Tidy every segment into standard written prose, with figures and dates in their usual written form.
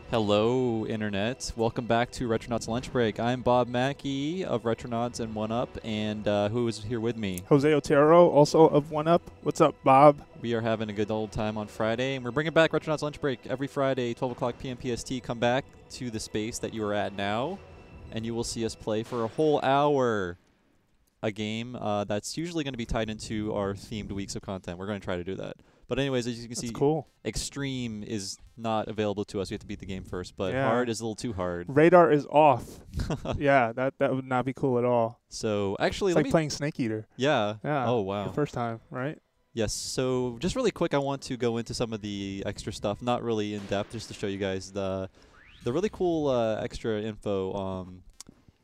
Hello, Internet. Welcome back to Retronauts Lunch Break. I'm Bob Mackey of Retronauts and 1UP, and who is here with me? Jose Otero, also of 1UP. What's up, Bob? We are having a good old time on Friday, and we're bringing back Retronauts Lunch Break every Friday, 12 o'clock p.m. PST. Come back to the space that you are at now, and you will see us play for a whole hour a game that's usually going to be tied into our themed weeks of content. We're going to try to do that. But anyways, as you can see, cool. Extreme is not available to us. We have to beat the game first, but hard is a little too hard. Radar is off. Yeah, that would not be cool at all. So actually, it's like playing Snake Eater. Yeah. Yeah. Oh, wow. The first time, right? Yes. So just really quick, I want to go into some of the extra stuff, not really in depth, just to show you guys the really cool extra info.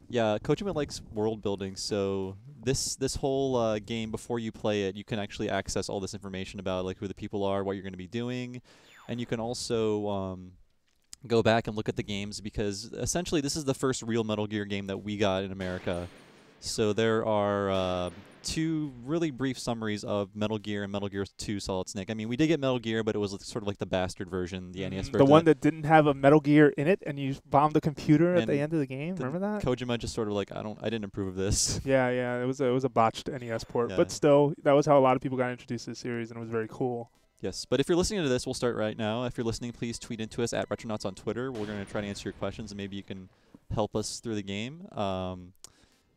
Yeah, Kojima likes world building, so this whole game, before you play it, you can actually access all this information about like who the people are, what you're going to be doing, and you can also go back and look at the games, because essentially this is the first real Metal Gear game that we got in America. So there are two really brief summaries of Metal Gear and Metal Gear 2 Solid Snake. I mean, we did get Metal Gear, but it was sort of like the bastard version, the NES version. The one that didn't have a Metal Gear in it, and you bombed the computer at the end of the game. Remember that? Kojima just sort of like, I didn't approve of this. Yeah. It was a botched NES port, but still, that was how a lot of people got introduced to the series, and it was very cool. Yes, but if you're listening to this, we'll start right now. If you're listening, please tweet into us at Retronauts on Twitter. We're going to try to answer your questions, and maybe you can help us through the game.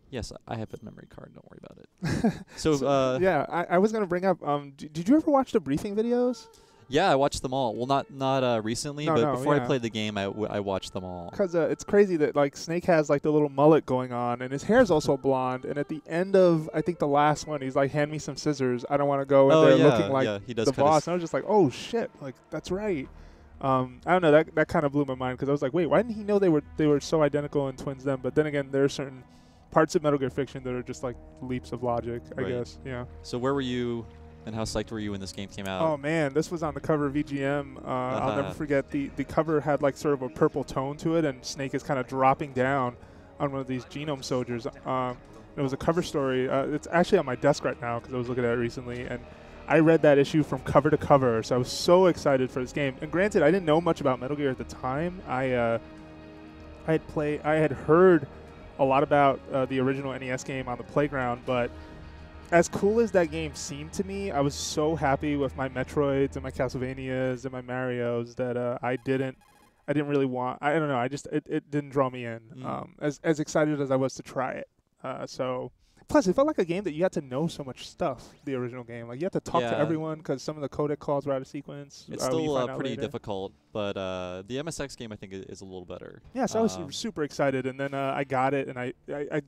Yes, I have a memory card. Don't worry about it. Yeah, I was going to bring up, did you ever watch the briefing videos? Yeah, I watched them all. Well, not recently, but before I played the game, I watched them all. Because it's crazy that like Snake has like the little mullet going on, and his hair's also blonde. And at the end of, I think the last one, he's like, "Hand me some scissors. I don't want to go in there looking like the boss." And I was just like, "Oh shit! Like that's right." I don't know. That kind of blew my mind, because I was like, "Wait, why didn't he know they were so identical and twins then?" But then again, there are certain parts of Metal Gear fiction that are just like leaps of logic, I guess. Yeah. So where were you? And how psyched were you when this game came out? Oh man, this was on the cover of VGM. I'll never forget, the cover had like sort of a purple tone to it, and Snake is kind of dropping down on one of these genome soldiers. It was a cover story. It's actually on my desk right now, because I was looking at it recently, and I read that issue from cover to cover. So I was so excited for this game. And granted, I didn't know much about Metal Gear at the time. I had heard a lot about the original NES game on the playground, but as cool as that game seemed to me, I was so happy with my Metroids and my Castlevanias and my Marios that I didn't really want. I don't know. It didn't draw me in. As excited as I was to try it. Plus, it felt like a game that you had to know so much stuff. The original game, like you had to talk to everyone, because some of the codec calls were out of sequence. It's still pretty difficult, but the MSX game I think is a little better. Yeah, so I was super excited, and then I got it, and I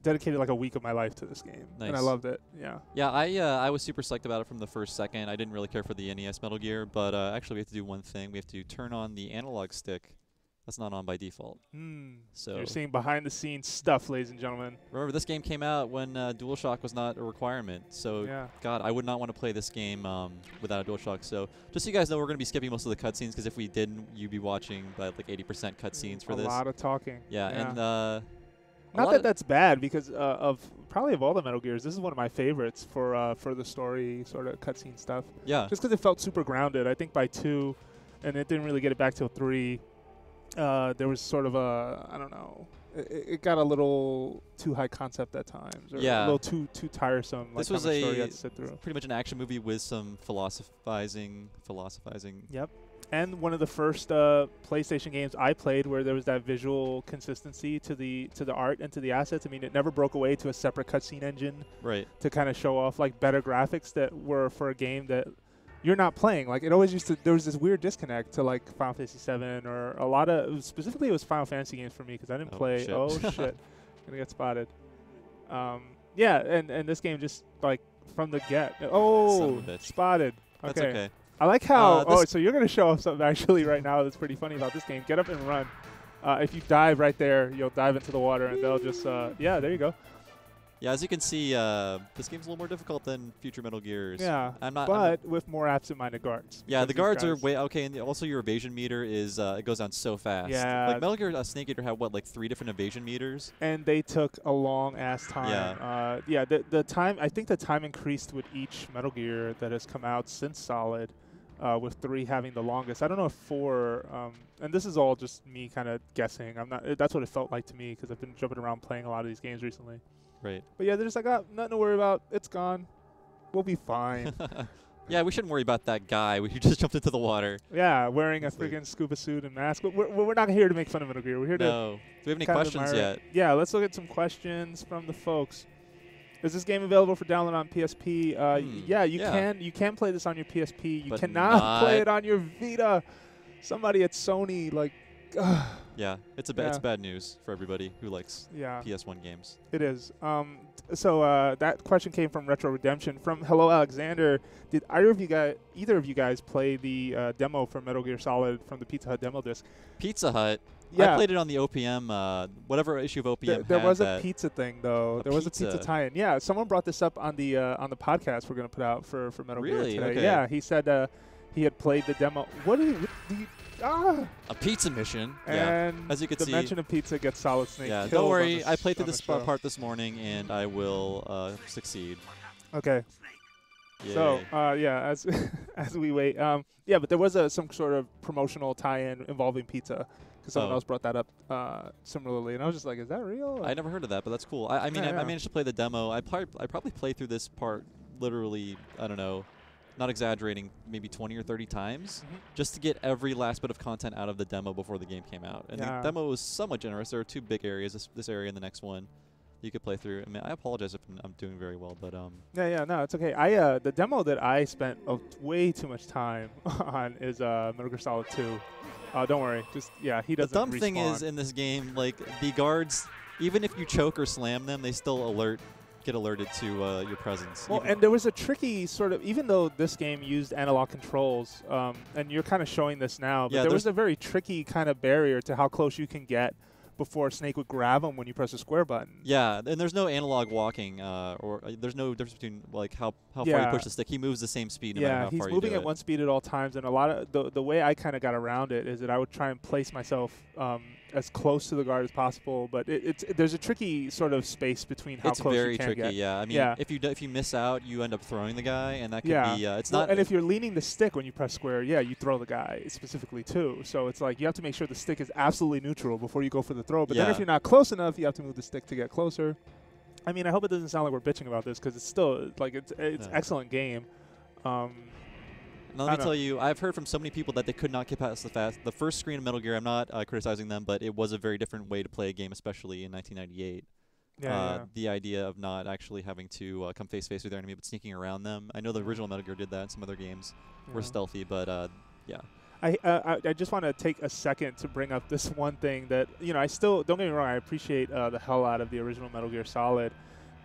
dedicated like a week of my life to this game, and I loved it. Yeah. Yeah, I was super psyched about it from the first second. I didn't really care for the NES Metal Gear, but actually we have to do one thing. We have to turn on the analog stick. That's not on by default. So you're seeing behind-the-scenes stuff, ladies and gentlemen. Remember, this game came out when DualShock was not a requirement. So, God, I would not want to play this game without a DualShock. So, just so you guys know, we're going to be skipping most of the cutscenes, because if we didn't, you'd be watching like 80% cutscenes for this. A lot of talking. Yeah, and not that that's bad, because of all the Metal Gears, this is one of my favorites for the story sort of cutscene stuff. Yeah. Just because it felt super grounded. I think by 2, and it didn't really get it back till 3. There was sort of I don't know. It got a little too high concept at times, or a little too tiresome. This was pretty much an action movie with some philosophizing. Yep. And one of the first PlayStation games I played where there was that visual consistency to the art and to the assets. I mean, it never broke away to a separate cutscene engine, right? To kind of show off like better graphics that were for a game that you're not playing. Like, it always used to, there was this weird disconnect to like Final Fantasy 7 or a lot of, specifically it was Final Fantasy games for me, because I didn't play. Shit. Oh shit, gonna get spotted. Yeah, and this game just like from the get. Oh, spotted. Okay. That's okay. I like how. So you're gonna show off something actually right now that's pretty funny about this game. Get up and run. If you dive right there, you'll dive into the water, and they'll just. Yeah, there you go. Yeah, as you can see, this game's a little more difficult than future Metal Gears. Yeah, but with more absent-minded guards. Yeah, the guards are way okay, and also your evasion meter is it goes down so fast. Yeah, like Metal Gear Snake Eater had what, like 3 different evasion meters, and they took a long ass time. Yeah, the time, I think the time increased with each Metal Gear that has come out since Solid. with 3 having the longest. I don't know if 4, and this is all just me kind of guessing. I'm not. That's what it felt like to me because I've been jumping around playing a lot of these games recently. Right. But yeah, they're just like, oh, nothing to worry about. It's gone. We'll be fine. Yeah, we shouldn't worry about that guy. We just jumped into the water. Yeah, wearing a freaking scuba suit and mask. But we're not here to make fun of Metal Gear. We're here to. No. Do we have any questions yet? Yeah, let's look at some questions from the folks. Is this game available for download on PSP? Yeah, you can play this on your PSP. You cannot play it on your Vita. Somebody at Sony, like, yeah, it's bad news for everybody who likes PS1 games. It is. So that question came from Retro Redemption. From Hello Alexander, did either of you guys play the demo for Metal Gear Solid from the Pizza Hut demo disc? Pizza Hut. Yeah. I played it on the OPM, whatever issue of OPM There was a pizza thing, though. There was a pizza tie-in. Yeah, someone brought this up on the podcast we're going to put out for Metal Gear today. Okay. Yeah, he said he had played the demo. What do you a pizza mission. And yeah. As you can see. The mention of pizza gets Solid Snake killed. Don't worry. I played through this part this morning, and I will succeed. Okay. Yay. So, as we wait. But there was some sort of promotional tie-in involving pizza. Someone else brought that up similarly, and I was just like, "Is that real?" I never heard of that, but that's cool. I managed to play the demo. I probably played through this part literally, I don't know, not exaggerating, maybe 20 or 30 times, just to get every last bit of content out of the demo before the game came out. And the demo was somewhat generous. There are 2 big areas, this area and the next one, you could play through. I mean, I apologize if I'm doing very well, but no, it's okay. The demo that I spent way too much time on is Metal Gear Solid 2. Don't worry. He doesn't. The dumb respawn. thing is in this game, like the guards, even if you choke or slam them, they still get alerted to your presence. Well, and there was a tricky sort of, even though this game used analog controls, and you're kind of showing this now, but there was a very tricky kind of barrier to how close you can get before Snake would grab him when you press the square button. Yeah, and there's no analog walking, or there's no difference between like how far you push the stick. He moves the same speed no matter how far you do it. Yeah, he's moving at one speed at all times, and a lot of the way I kind of got around it is that I would try and place myself as close to the guard as possible, but there's a tricky sort of space between how close you can get. It's very tricky, yeah. I mean, if you miss out, you end up throwing the guy, and that could be it's not. And if you're leaning the stick when you press square, you throw the guy specifically too. So it's like you have to make sure the stick is absolutely neutral before you go for the throw. But then if you're not close enough, you have to move the stick to get closer. I mean, I hope it doesn't sound like we're bitching about this because it's still like it's excellent game. Now, let me tell you, I've heard from so many people that they could not get past the first screen of Metal Gear. I'm not criticizing them, but it was a very different way to play a game, especially in 1998. The idea of not actually having to come face-to-face with their enemy, but sneaking around them. I know the original Metal Gear did that, and some other games were stealthy, but yeah. I just want to take a second to bring up this one thing that, I still, don't get me wrong, I appreciate the hell out of the original Metal Gear Solid.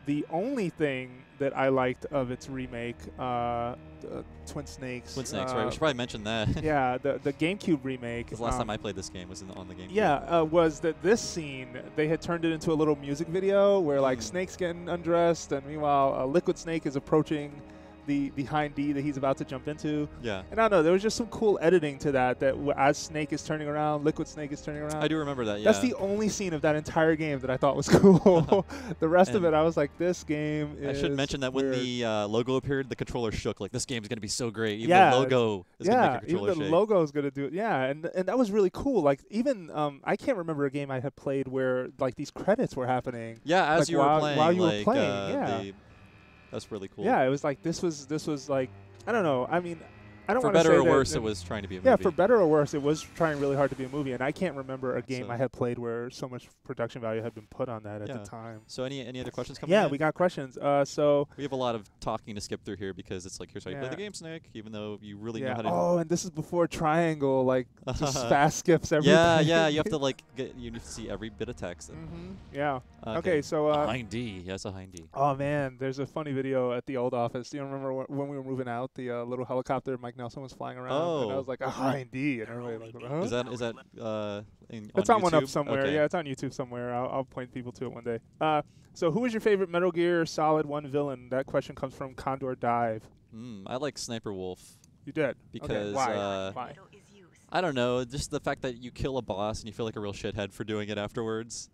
The only thing that I liked of its remake, Twin Snakes. Twin Snakes, right? We should probably mention that. Yeah, the GameCube remake. The last time I played this game was on the GameCube. Yeah, was that this scene, they had turned it into a little music video where, like, Snake's getting undressed, and meanwhile, Liquid Snake is approaching the hind D that he's about to jump into. Yeah. And I don't know, there was just some cool editing to that as Snake is turning around, Liquid Snake is turning around. I do remember that, yeah. That's the only scene of that entire game that I thought was cool. The rest of it, I was like, this game is I should mention that weird. when the logo appeared, the controller shook. Like, this game's going to be so great. Even the logo is going to make a controller even the shake. logo is going to do it. Yeah, and that was really cool. Like, even, I can't remember a game I had played where, like, these credits were happening. Yeah, as like, you were playing. While you were playing, that's really cool. Yeah, it was like this was like, I don't know. I mean, I don't want to say for better or worse, it was trying to be a movie. Yeah, for better or worse, it was trying really hard to be a movie, and I can't remember a game I had played where so much production value had been put on that at the time. So any other questions coming in? Yeah, we got questions. So we have a lot of talking to skip through here because it's like, here's how you play the game, Snake, even though you really know how to. Oh, and this is before Triangle, like just fast skips everything. Yeah, you have to like you need to see every bit of text. Yeah. Okay, so a hind D. Yes, a hind D. Oh man, there's a funny video at the old office. Do you remember when we were moving out? The little helicopter Mike Nelson was flying around. Oh. And I was like, a hind D, and everybody like, huh? Is that it's on YouTube? One Up somewhere. Okay. Yeah, it's on YouTube somewhere. I'll point people to it one day. So who is your favorite Metal Gear Solid 1 villain? That question comes from Condor Dive. I like Sniper Wolf. You did? Because why? I don't know, just the fact that you kill a boss and you feel like a real shithead for doing it afterwards.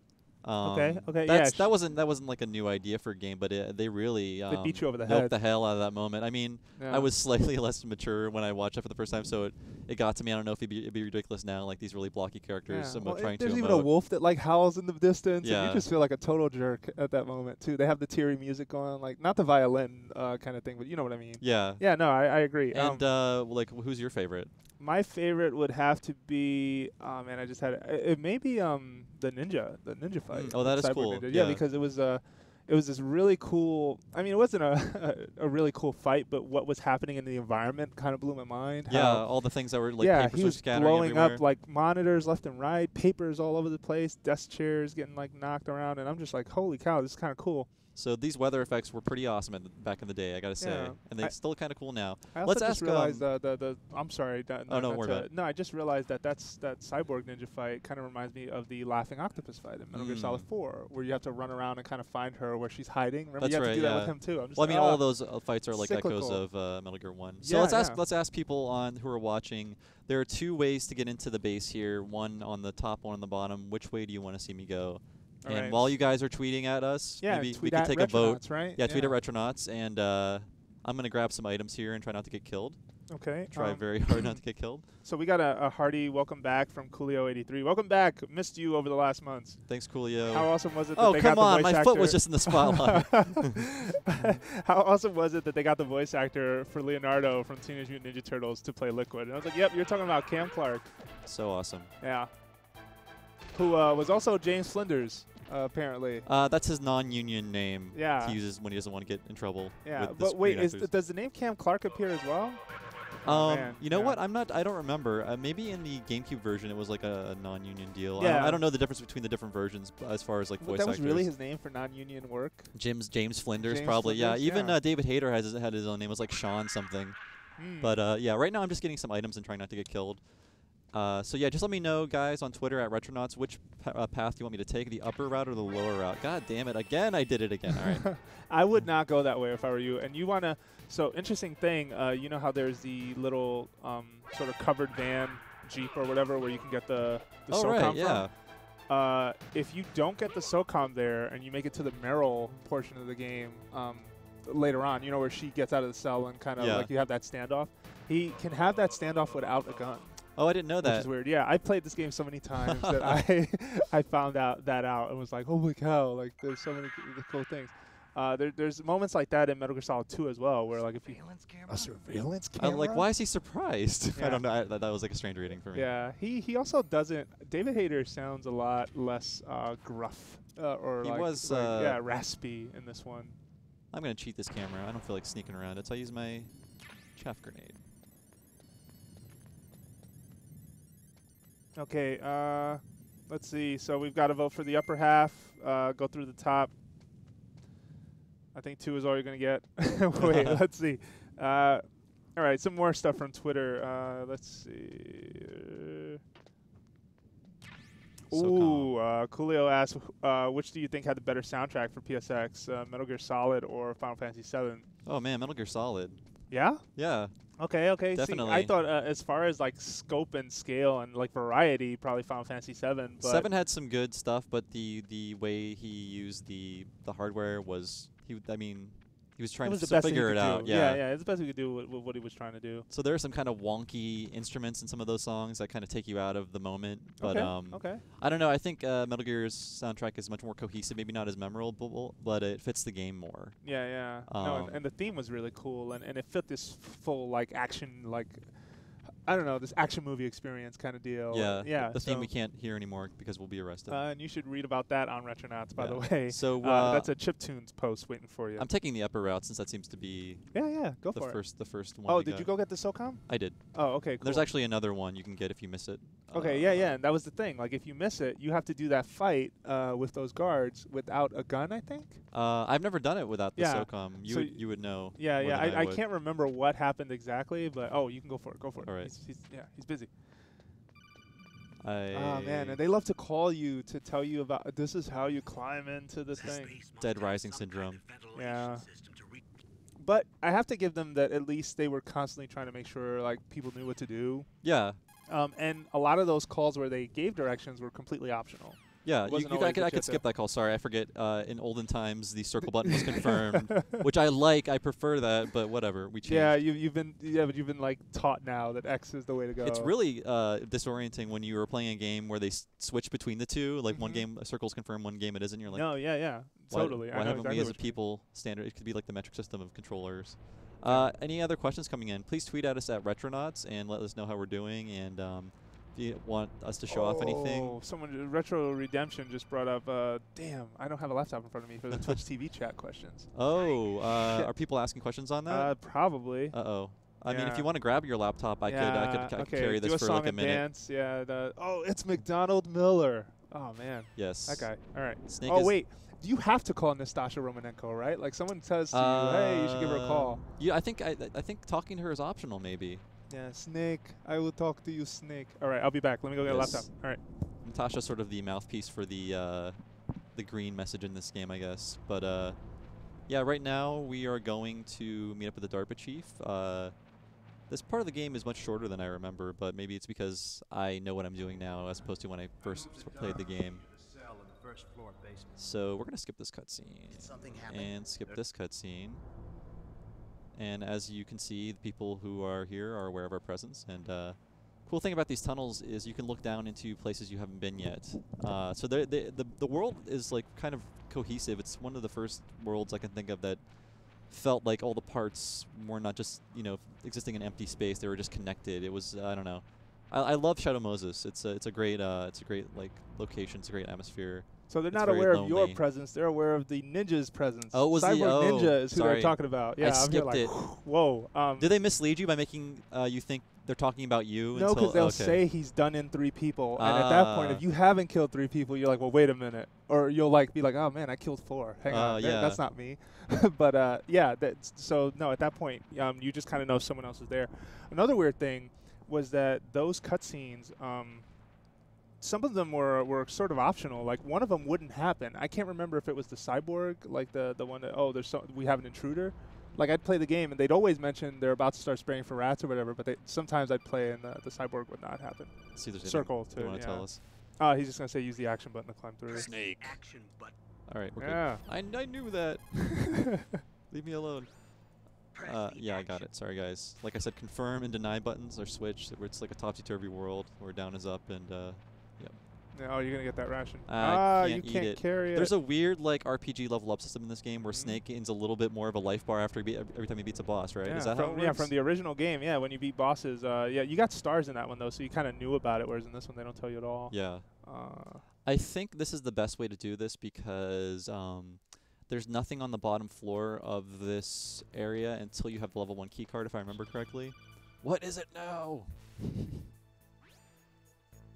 Okay. That's, Yeah. that wasn't like a new idea for a game, but they really They beat you over the milked head. the hell out of that moment. I mean, Yeah. I was slightly less mature when I watched it for the first time, so it got to me. I don't know if it'd be ridiculous now, like these really blocky characters Well, trying to there's emote. even a wolf that like howls in the distance, and Yeah. you just feel like a total jerk at that moment too. They have the teary music going, like not the violin kind of thing, but you know what I mean. Yeah. Yeah, no, I agree. And like, who's your favorite? My favorite would have to be, oh man, I just had it may be the ninja fight. Oh, that is Cyborg cool. Ninja. Yeah. Because it was this really cool. I mean, it wasn't a really cool fight, but what was happening in the environment kind of blew my mind. Yeah, How, all the things that were like yeah, papers he were was scattering blowing everywhere. up like monitors left and right, papers all over the place, desk chairs getting like knocked around, and I'm just like, holy cow, this is kind of cool. So these weather effects were pretty awesome back in the day, I gotta say, Yeah. and they're still kind of cool now. I also Let's just ask. realized I'm sorry. Oh, no, worry about it. No, I just realized that that Cyborg Ninja fight kind of reminds me of the Laughing Octopus fight in Metal Gear Solid 4, where you have to run around and kind of find her where she's hiding. Remember, That's you have right, to do that yeah. with him too. I'm just Well, I like, mean, all of those fights are like cyclical. echoes of Metal Gear 1. So Yeah, let's ask people on who are watching. There are two ways to get into the base here. One on the top, one on the bottom. Which way do you want to see me go? All And right. while you guys are tweeting at us, yeah, maybe we tweet can at take a vote. Retronauts, right? Yeah, tweet at Retronauts, and I'm gonna grab some items here and try not to get killed. Okay. Try very hard not to get killed. So we got a hearty welcome back from Coolio83. Welcome back. Missed you over the last months. Thanks, Coolio. How awesome was it that Oh, they come got on, the voice my actor? foot was just in the spotlight. How awesome was it that they got the voice actor for Leonardo from Teenage Mutant Ninja Turtles to play Liquid? And I was like, yep, you're talking about Cam Clark. So awesome. Yeah. Who was also James Flinders, apparently. That's his non-union name. Yeah. He uses when he doesn't want to get in trouble. Yeah, with the but wait, screen actors. does the name Cam Clark appear as well? Oh, man, You know yeah. what? I don't remember. Maybe in the GameCube version it was like a non-union deal. Yeah. I don't know the difference between the different versions as far as like voice That was actors. really his name for non-union work? James Flinders, James probably. Flinders, Yeah. Even yeah. David Hayter had his own name. It was like Sean something. Hmm. But yeah, right now I'm just getting some items and trying not to get killed. So yeah, just let me know, guys, on Twitter at Retronauts, which path do you want me to take, the upper route or the lower route? God damn it, again, I did it again. All right. I would not go that way if I were you. And you want to, so interesting thing, you know how there's the little sort of covered van, Jeep or whatever, where you can get the Oh, SOCOM right, yeah. from? If you don't get the SOCOM there and you make it to the Meryl portion of the game later on, you know, where she gets out of the cell and kind of like you have that standoff, he can have that standoff without a gun. Oh, I didn't know that. Which is weird. Yeah, I played this game so many times that I found out and was like, holy cow, like there's so many cool things. There's moments like that in Metal Gear Solid 2 as well, where like if you a surveillance camera. Like, why is he surprised? Yeah. I don't know. That was like a strange reading for me. Yeah, he also doesn't. David Hayter sounds a lot less gruff or He like, was, yeah, raspy in this one. I'm gonna cheat this camera. I don't feel like sneaking around it, so I use my chaff grenade. Okay, let's see. So we've got to vote for the upper half. Go through the top. I think 2 is all you're going to get. Wait, let's see. All right, some more stuff from Twitter. Let's see. Coolio asked, which do you think had the better soundtrack for PSX, Metal Gear Solid or Final Fantasy VII? Oh, man, Metal Gear Solid. Yeah? Yeah. Okay. Definitely. See, I thought as far as like scope and scale and like variety, probably Final Fantasy VII. But 7 had some good stuff, but the way he used the hardware was he was trying to figure it out. Yeah, it's the best we could do with what he was trying to do. So there are some kind of wonky instruments in some of those songs that kind of take you out of the moment. But okay. I don't know. I think Metal Gear's soundtrack is much more cohesive, maybe not as memorable, but it fits the game more. Yeah. No, and the theme was really cool, and it fit this full like action like. I don't know, this action movie experience kind of deal. Yeah. The theme we can't hear anymore because we'll be arrested. And you should read about that on Retronauts, by the way. So that's a Chiptunes post waiting for you. I'm taking the upper route since that seems to be go for it. The first one. Oh, did you go get the SOCOM? I did. Oh, okay, cool. There's actually another one you can get if you miss it. Okay, yeah, and that was the thing. Like, if you miss it, you have to do that fight with those guards without a gun, I think? I've never done it without the SOCOM. You would know. Yeah. I can't remember what happened exactly, but you can go for it. Go for it. All right. He's busy. Oh, man, and they love to call you to tell you about this is how you climb into the thing. Dead Rising syndrome. Yeah. But I have to give them that at least they were constantly trying to make sure like people knew what to do. Yeah. And a lot of those calls where they gave directions were completely optional. Yeah, I could skip that call. Sorry, I forget. In olden times, the circle button was confirmed, which I like. I prefer that, but whatever. We changed. Yeah, you've been like taught now that X is the way to go. It's really disorienting when you are playing a game where they switch between the two. Like one game, a circle's confirmed, one game it isn't. You're like, no, yeah, totally. Why haven't we as a people standard? It could be like the metric system of controllers. Any other questions coming in? Please tweet at us at Retronauts and let us know how we're doing. And if you want us to show off anything. Someone, Retro Redemption, just brought up, damn, I don't have a laptop in front of me for the Twitch TV chat questions. Oh, are people asking questions on that? Probably. Uh-oh. I mean, if you want to grab your laptop, I could carry this for like a minute. Dance. Yeah. It's McDonald Miller. Oh, man. Yes. That guy. All right. Snake wait. Do you have to call Nastasha Romanenko, right? Like someone says to you, hey, you should give her a call. Yeah, I think talking to her is optional, maybe. Yeah, Snake. I will talk to you, Snake. All right, I'll be back. Let me go get a laptop. All right. Natasha's sort of the mouthpiece for the green message in this game, I guess. But yeah, right now we are going to meet up with the DARPA Chief. This part of the game is much shorter than I remember, but maybe it's because I know what I'm doing now as opposed to when I first played the game. So we're going to skip this cutscene and skip this cutscene. And as you can see, the people who are here are aware of our presence. And cool thing about these tunnels is you can look down into places you haven't been yet. So the world is like kind of cohesive. It's one of the first worlds I can think of that felt like all the parts were not just existing in empty space. They were just connected. It was I don't know. I love Shadow Moses. It's a great like location. It's a great atmosphere. So they're not aware of your presence. They're aware of the ninja's presence. Oh, was Cyborg Ninja is who they're talking about. Yeah, I skipped it. Whoa. Did they mislead you by making you think they're talking about you? No, because they'll say he's done in 3 people, and at that point, if you haven't killed 3 people, you're like, well, wait a minute, or you'll like be like, oh man, I killed 4. Hang on, that's not me. But yeah, so no, at that point, you just kind of know someone else is there. Another weird thing was that those cutscenes. Some of them were sort of optional. Like one of them wouldn't happen. I can't remember if it was the cyborg, like the one that we have an intruder. Like I'd play the game and they'd always mention they're about to start spraying for rats or whatever. But sometimes I'd play and the cyborg would not happen. Let's see, there's circle too. You want to tell us? He's just gonna say use the action button to climb through. Snake. Action button. All right, we're good. I knew that. Leave me alone. Yeah, I got it. Sorry, guys. Like I said, confirm and deny buttons are switched. It's like a topsy-turvy world where down is up and. Oh, you're gonna get that ration. You can't carry it. There's a weird like RPG level up system in this game where Snake gains a little bit more of a life bar after every time he beats a boss, right? Yeah, is that how it works? From the original game, yeah. When you beat bosses, yeah, you got stars in that one though, so you kind of knew about it. Whereas in this one, they don't tell you at all. Yeah. I think this is the best way to do this because there's nothing on the bottom floor of this area until you have the level 1 key card, if I remember correctly. What is it now?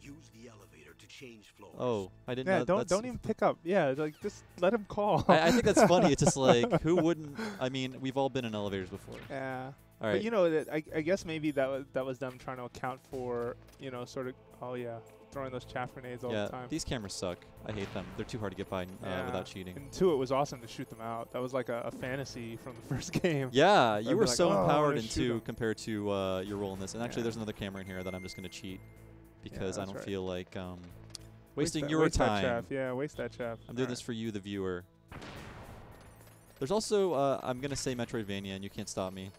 Use the elevator to change floors. Oh, I didn't know. Yeah, don't even pick up. Yeah, like just let him call. I think that's funny. It's just like, who wouldn't? I mean, we've all been in elevators before. Yeah. All right. But I guess maybe that was them trying to account for, sort of, throwing those chaff grenades all the time. These cameras suck. I hate them. They're too hard to get by without cheating. And 2, it was awesome to shoot them out. That was like a fantasy from the first game. Yeah, you were like, so empowered in 2 compared to your role in this. And actually, there's another camera in here that I'm just going to cheat. Because I don't feel like wasting your time. Waste that chaff. I'm doing this for you, the viewer. There's also, I'm going to say Metroidvania, and you can't stop me.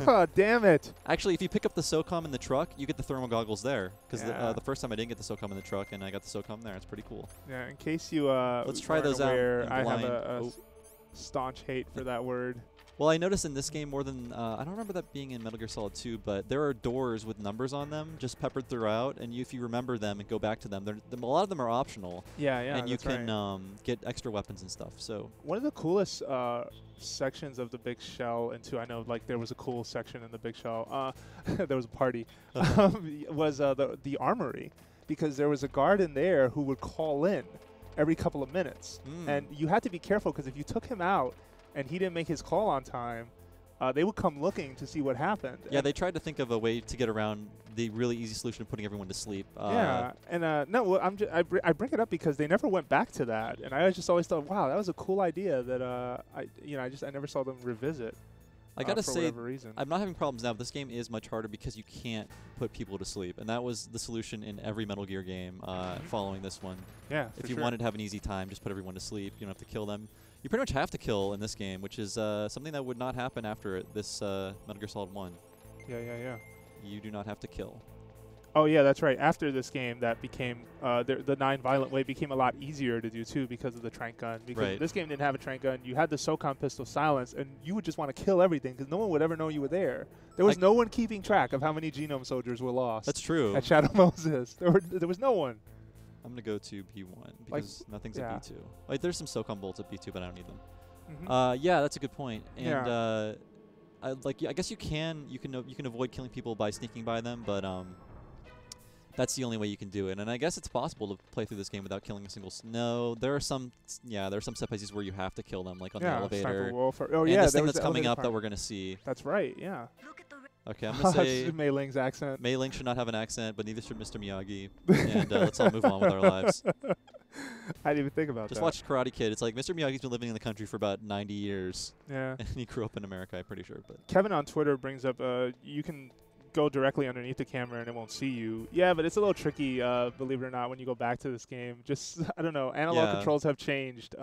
Oh, damn it. Actually, if you pick up the SOCOM in the truck, you get the thermal goggles there. Because the first time I didn't get the SOCOM in the truck, and I got the SOCOM there. It's pretty cool. Yeah, in case you let's try those out. I have a staunch hate for that word. Well, I noticed in this game more than I don't remember that being in Metal Gear Solid 2, but there are doors with numbers on them just peppered throughout, and if you remember them and go back to them, a lot of them are optional. Yeah, and you can get extra weapons and stuff. So one of the coolest sections of the Big Shell, and I know like there was a cool section in the Big Shell. There was a party. Was the armory, because there was a guard in there who would call in every couple of minutes, and you had to be careful because if you took him out and he didn't make his call on time, they would come looking to see what happened. Yeah, they tried to think of a way to get around the really easy solution of putting everyone to sleep. Yeah, and no, I bring it up because they never went back to that, and I just always thought, wow, that was a cool idea that I never saw them revisit. I gotta for say, whatever reason. I'm not having problems now, but this game is much harder because you can't put people to sleep. And that was the solution in every Metal Gear game following this one. Yeah, If you wanted to have an easy time, just put everyone to sleep. You don't have to kill them. You pretty much have to kill in this game, which is something that would not happen after this Metal Gear Solid 1. Yeah. You do not have to kill. Oh yeah, that's right. After this game, that became the non-violent way became a lot easier to do too because of the trank gun. Because this game didn't have a trank gun. You had the SOCOM pistol silenced, and you would just want to kill everything because no one would ever know you were there. There was no one keeping track of how many genome soldiers were lost. That's true. At Shadow Moses, there was no one. I'm gonna go to B1 because nothing's at B2. Like there's some SOCOM bolts at B2, but I don't need them. Yeah, that's a good point. And I guess you can avoid killing people by sneaking by them, but that's the only way you can do it. And I guess it's possible to play through this game without killing a single. No, there are some set pieces where you have to kill them, like on the elevator. Oh and yeah, this thing that's coming up that we're gonna see. That's right. Yeah. Okay, I'm gonna say Mei Ling's accent. Mei Ling should not have an accent, but neither should Mr. Miyagi. And let's all move on with our lives. I didn't even think about that. Just watch Karate Kid. It's like Mr. Miyagi's been living in the country for about 90 years. Yeah. And he grew up in America, I'm pretty sure. But Kevin on Twitter brings up you can go directly underneath the camera and it won't see you. Yeah, but it's a little tricky, believe it or not, when you go back to this game. Just, I don't know, analog controls have changed.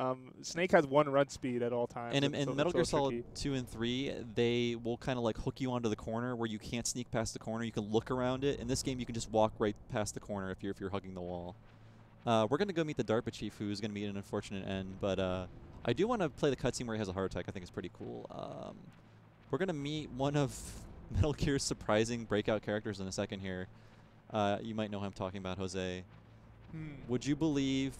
Snake has one run speed at all times. And in Metal Gear Solid 2 and 3, they will kind of like hook you onto the corner where you can't sneak past the corner. You can look around it. In this game, you can just walk right past the corner if you're hugging the wall. We're going to go meet the DARPA Chief, who's going to meet an unfortunate end. But I do want to play the cutscene where he has a heart attack. I think it's pretty cool. We're going to meet one of Metal Gear's surprising breakout characters in a second here. You might know who I'm talking about, Jose. Would you believe,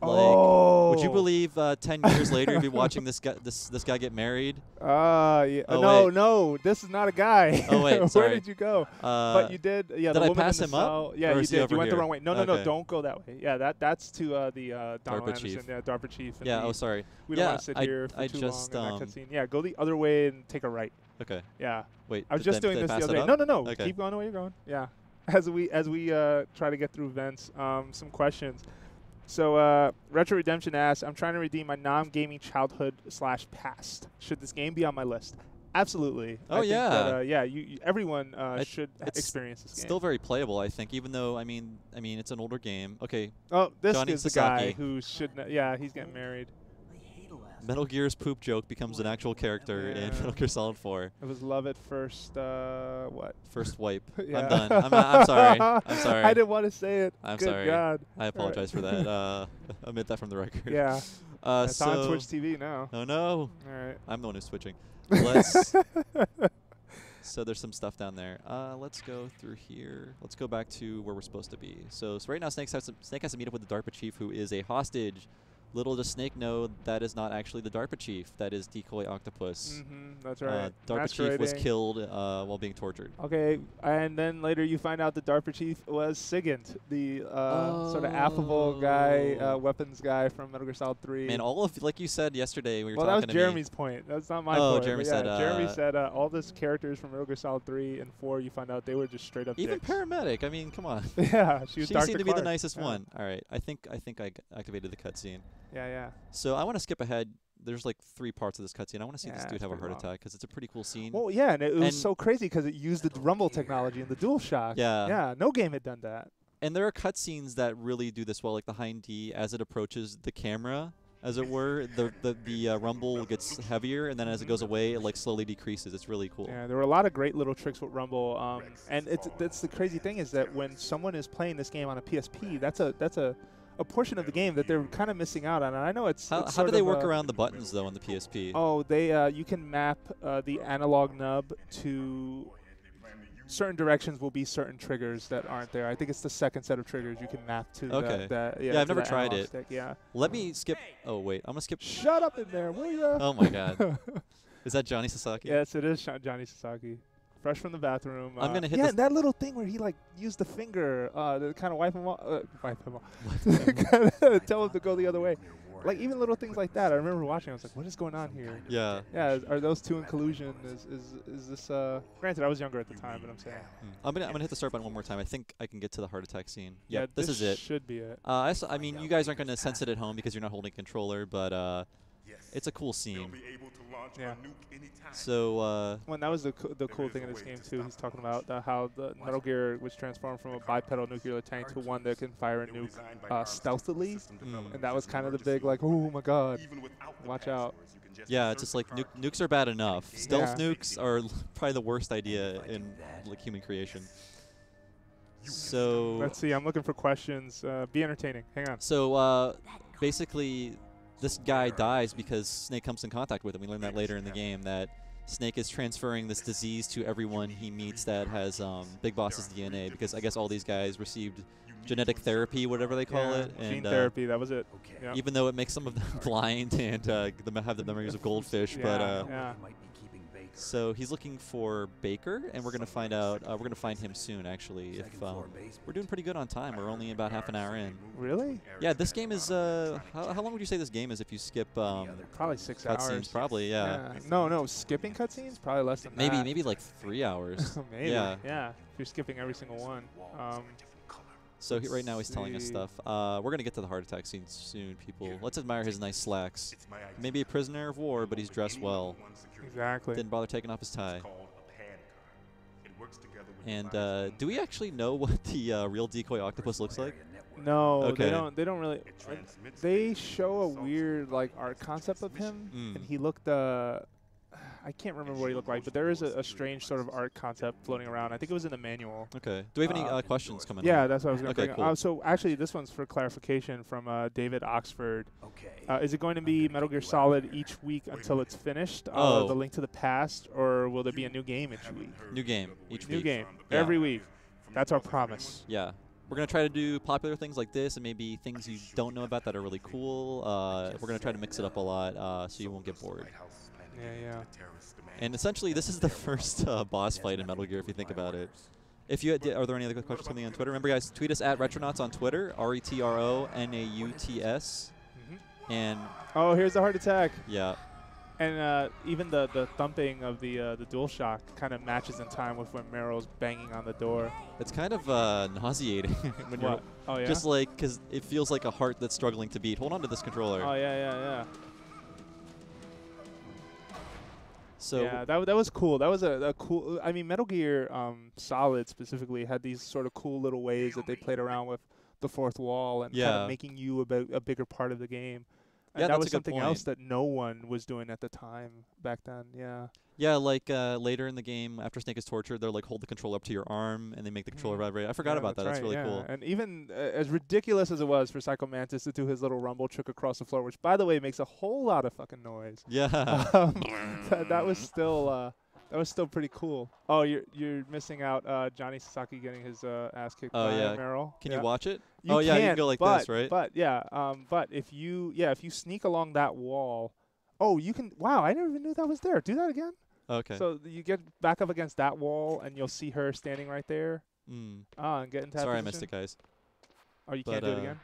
would you believe 10 years later you'd be watching this guy get married? Yeah. Oh, no, this is not a guy. Oh wait, sorry. Where did you go? But you did. Yeah, did the I woman pass in the him cell. up? Yeah, you did. You went the here? wrong way. No, don't go that way. Yeah, that's to the Donald DARPA Anderson, Chief. Yeah, DARPA Chief. Yeah. Oh, sorry. We don't want to sit here for too long in that cutscene. Yeah, go the other way and take a right. Okay. Yeah. Wait. I was just doing this the other day. No. Okay. Keep going the way you're going. Yeah. As we try to get through vents, some questions. So Retro Redemption asks, I'm trying to redeem my non-gaming childhood / past. Should this game be on my list? Absolutely. Oh, yeah. Think that, everyone should experience this game. Still very playable, I think, even though I mean it's an older game. Okay. Oh, this Johnny is the guy who should. He's getting married. Metal Gear's poop joke becomes an actual character in Metal Gear Solid 4. It was love at first. What? First wipe. I'm done. I'm sorry. I'm sorry. I didn't want to say it. I'm Good sorry. God. I apologize for that. Omit that from the record. Yeah. It's so on Twitch TV now. Oh no. All right. I'm the one who's switching. Let's. So there's some stuff down there. Let's go through here. Let's go back to where we're supposed to be. So right now, Snake has to meet up with the DARPA Chief, who is a hostage. Little does Snake know that is not actually the DARPA Chief. That is Decoy Octopus. That's right. DARPA Chief was killed while being tortured. Okay, and then later you find out the DARPA Chief was Sigint, the sort of affable guy, weapons guy from Metal Gear Solid 3. Man, all of, like you said yesterday, we were talking to me. Well, that was Jeremy's point. That's not my point. Jeremy said. Jeremy said all these characters from Metal Gear Solid 3 and 4, you find out they were just straight up even dicks. Paramedic. I mean, come on. Yeah, she seemed to be the nicest one. All right, I think I activated the cutscene. Yeah. So I want to skip ahead. There's like 3 parts of this cutscene. I want to see this dude have a heart attack because it's a pretty cool scene. Well, yeah, and it was so crazy because it used the rumble technology and the DualShock. Yeah, no game had done that. And there are cutscenes that really do this well, like the Hind D as it approaches the camera, as it were. The rumble gets heavier, and then as it goes away, it like slowly decreases. It's really cool. Yeah, there were a lot of great little tricks with rumble. And that's the crazy thing is that when someone is playing this game on a PSP, that's a portion of the game that they're kind of missing out on. And I know it's how do they work around the buttons though on the PSP? Oh, they you can map the analog nub to certain directions. Will be certain triggers that aren't there. I think it's the second set of triggers you can map to. Okay. Yeah, I've never tried it. Stick. Yeah. Let me skip. Oh wait, I'm gonna skip. Shut up in there, will ya? Oh my God. Is that Johnny Sasaki? Yes, it is Johnny Sasaki. Fresh from the bathroom. I'm gonna hit. Yeah, that little thing where he like used the finger to kind of wipe him off. Tell him to go the other way. Like even little things like that. I remember watching. I was like, "What is going on here?" Yeah. Yeah. Are those two in collusion? Is this? Granted, I was younger at the time, but I'm saying. I'm gonna hit the start button one more time. I think I can get to the heart attack scene. Yeah, this is it. Should be it. I mean, you guys aren't gonna sense it at home because you're not holding a controller, but it's a cool scene. Yeah. So Well, that was the cool thing in this game too. He's talking about how the Metal Gear was transformed from a bipedal nuclear tank to one that can fire a nuke stealthily, and that was kind of the big like, oh my god, watch out. yeah, it's just like nukes are bad enough. Stealth nukes are probably the worst idea in like human creation. So Let's see. I'm looking for questions. Be entertaining. Hang on. So basically, this guy dies because Snake comes in contact with him. We learn that later in the game, that Snake is transferring this disease to everyone he meets that has Big Boss's DNA, because I guess all these guys received genetic therapy, whatever they call it. And, gene therapy, that was it. Yeah. Even though it makes some of them blind and have the memories of goldfish. Yeah. So he's looking for Baker, and we're going to find out. We're going to find him soon, actually. If we're doing pretty good on time. We're only about half an hour in. Really? Yeah, this game is. How long would you say this game is if you skip? Probably 6 hours. Cutscenes, probably. Yeah. No, skipping cutscenes, probably less than that. Maybe like 3 hours. Maybe. Yeah. Yeah. If you're skipping every single one. So right now he's telling us stuff. We're going to get to the heart attack scene soon, people. Let's admire his nice slacks. Maybe a prisoner of war, but he's dressed well. Exactly. Didn't bother taking off his tie. And do we actually know what the real decoy octopus looks like? No, Okay. they don't really. They show a weird like art concept of him, and he looked. I can't remember what he looked like, but there is a strange sort of art concept floating around. I think it was in the manual. Okay. Do we have any questions coming Yeah, up? that's what I was going to bring cool. up. So actually, this one's for clarification from David Oxford. Is it going to be Metal Gear Solid each week until it's finished? The Link to the Past, or will there be a new game each week? New game each week. New game Yeah. every week. That's our promise. Yeah. We're going to try to do popular things like this and maybe things you don't know about that are really cool. We're going to try to mix it up a lot so you won't get bored. Yeah. And essentially, this is the first boss fight in Metal Gear, if you think about it. If you are there any other questions coming on Twitter? Remember, guys, tweet us at Retronauts on Twitter, RETRONAUTS. And here's the heart attack. yeah. And even the thumping of the DualShock kind of matches in time with when Meryl's banging on the door. It's kind of nauseating when What? Oh, yeah? just like, because it feels like a heart that's struggling to beat. Hold on to this controller. Oh, yeah. So yeah, that was cool. That was a cool. I mean, Metal Gear Solid specifically had these sort of cool little ways that they played around with the fourth wall and kind of making you a bigger part of the game. And yeah, that that's was a good something point. else that no one was doing at the time back then. Yeah. Yeah, like later in the game, after Snake is tortured, they're like, hold the controller up to your arm, and they make the controller vibrate. I forgot about that. That's really cool. And even as ridiculous as it was for Psycho Mantis to do his little rumble trick across the floor, which, by the way, makes a whole lot of fucking noise. Yeah. That was still pretty cool. Oh, you're missing out Johnny Sasaki getting his ass kicked by Meryl. Can you watch it? You you can can go like this, right? But if you sneak along that wall, you can. Wow, I never even knew that was there. Do that again. Okay. So you get back up against that wall, and you'll see her standing right there. And get into that Sorry, position. I missed it, guys. Oh, you can't do it again?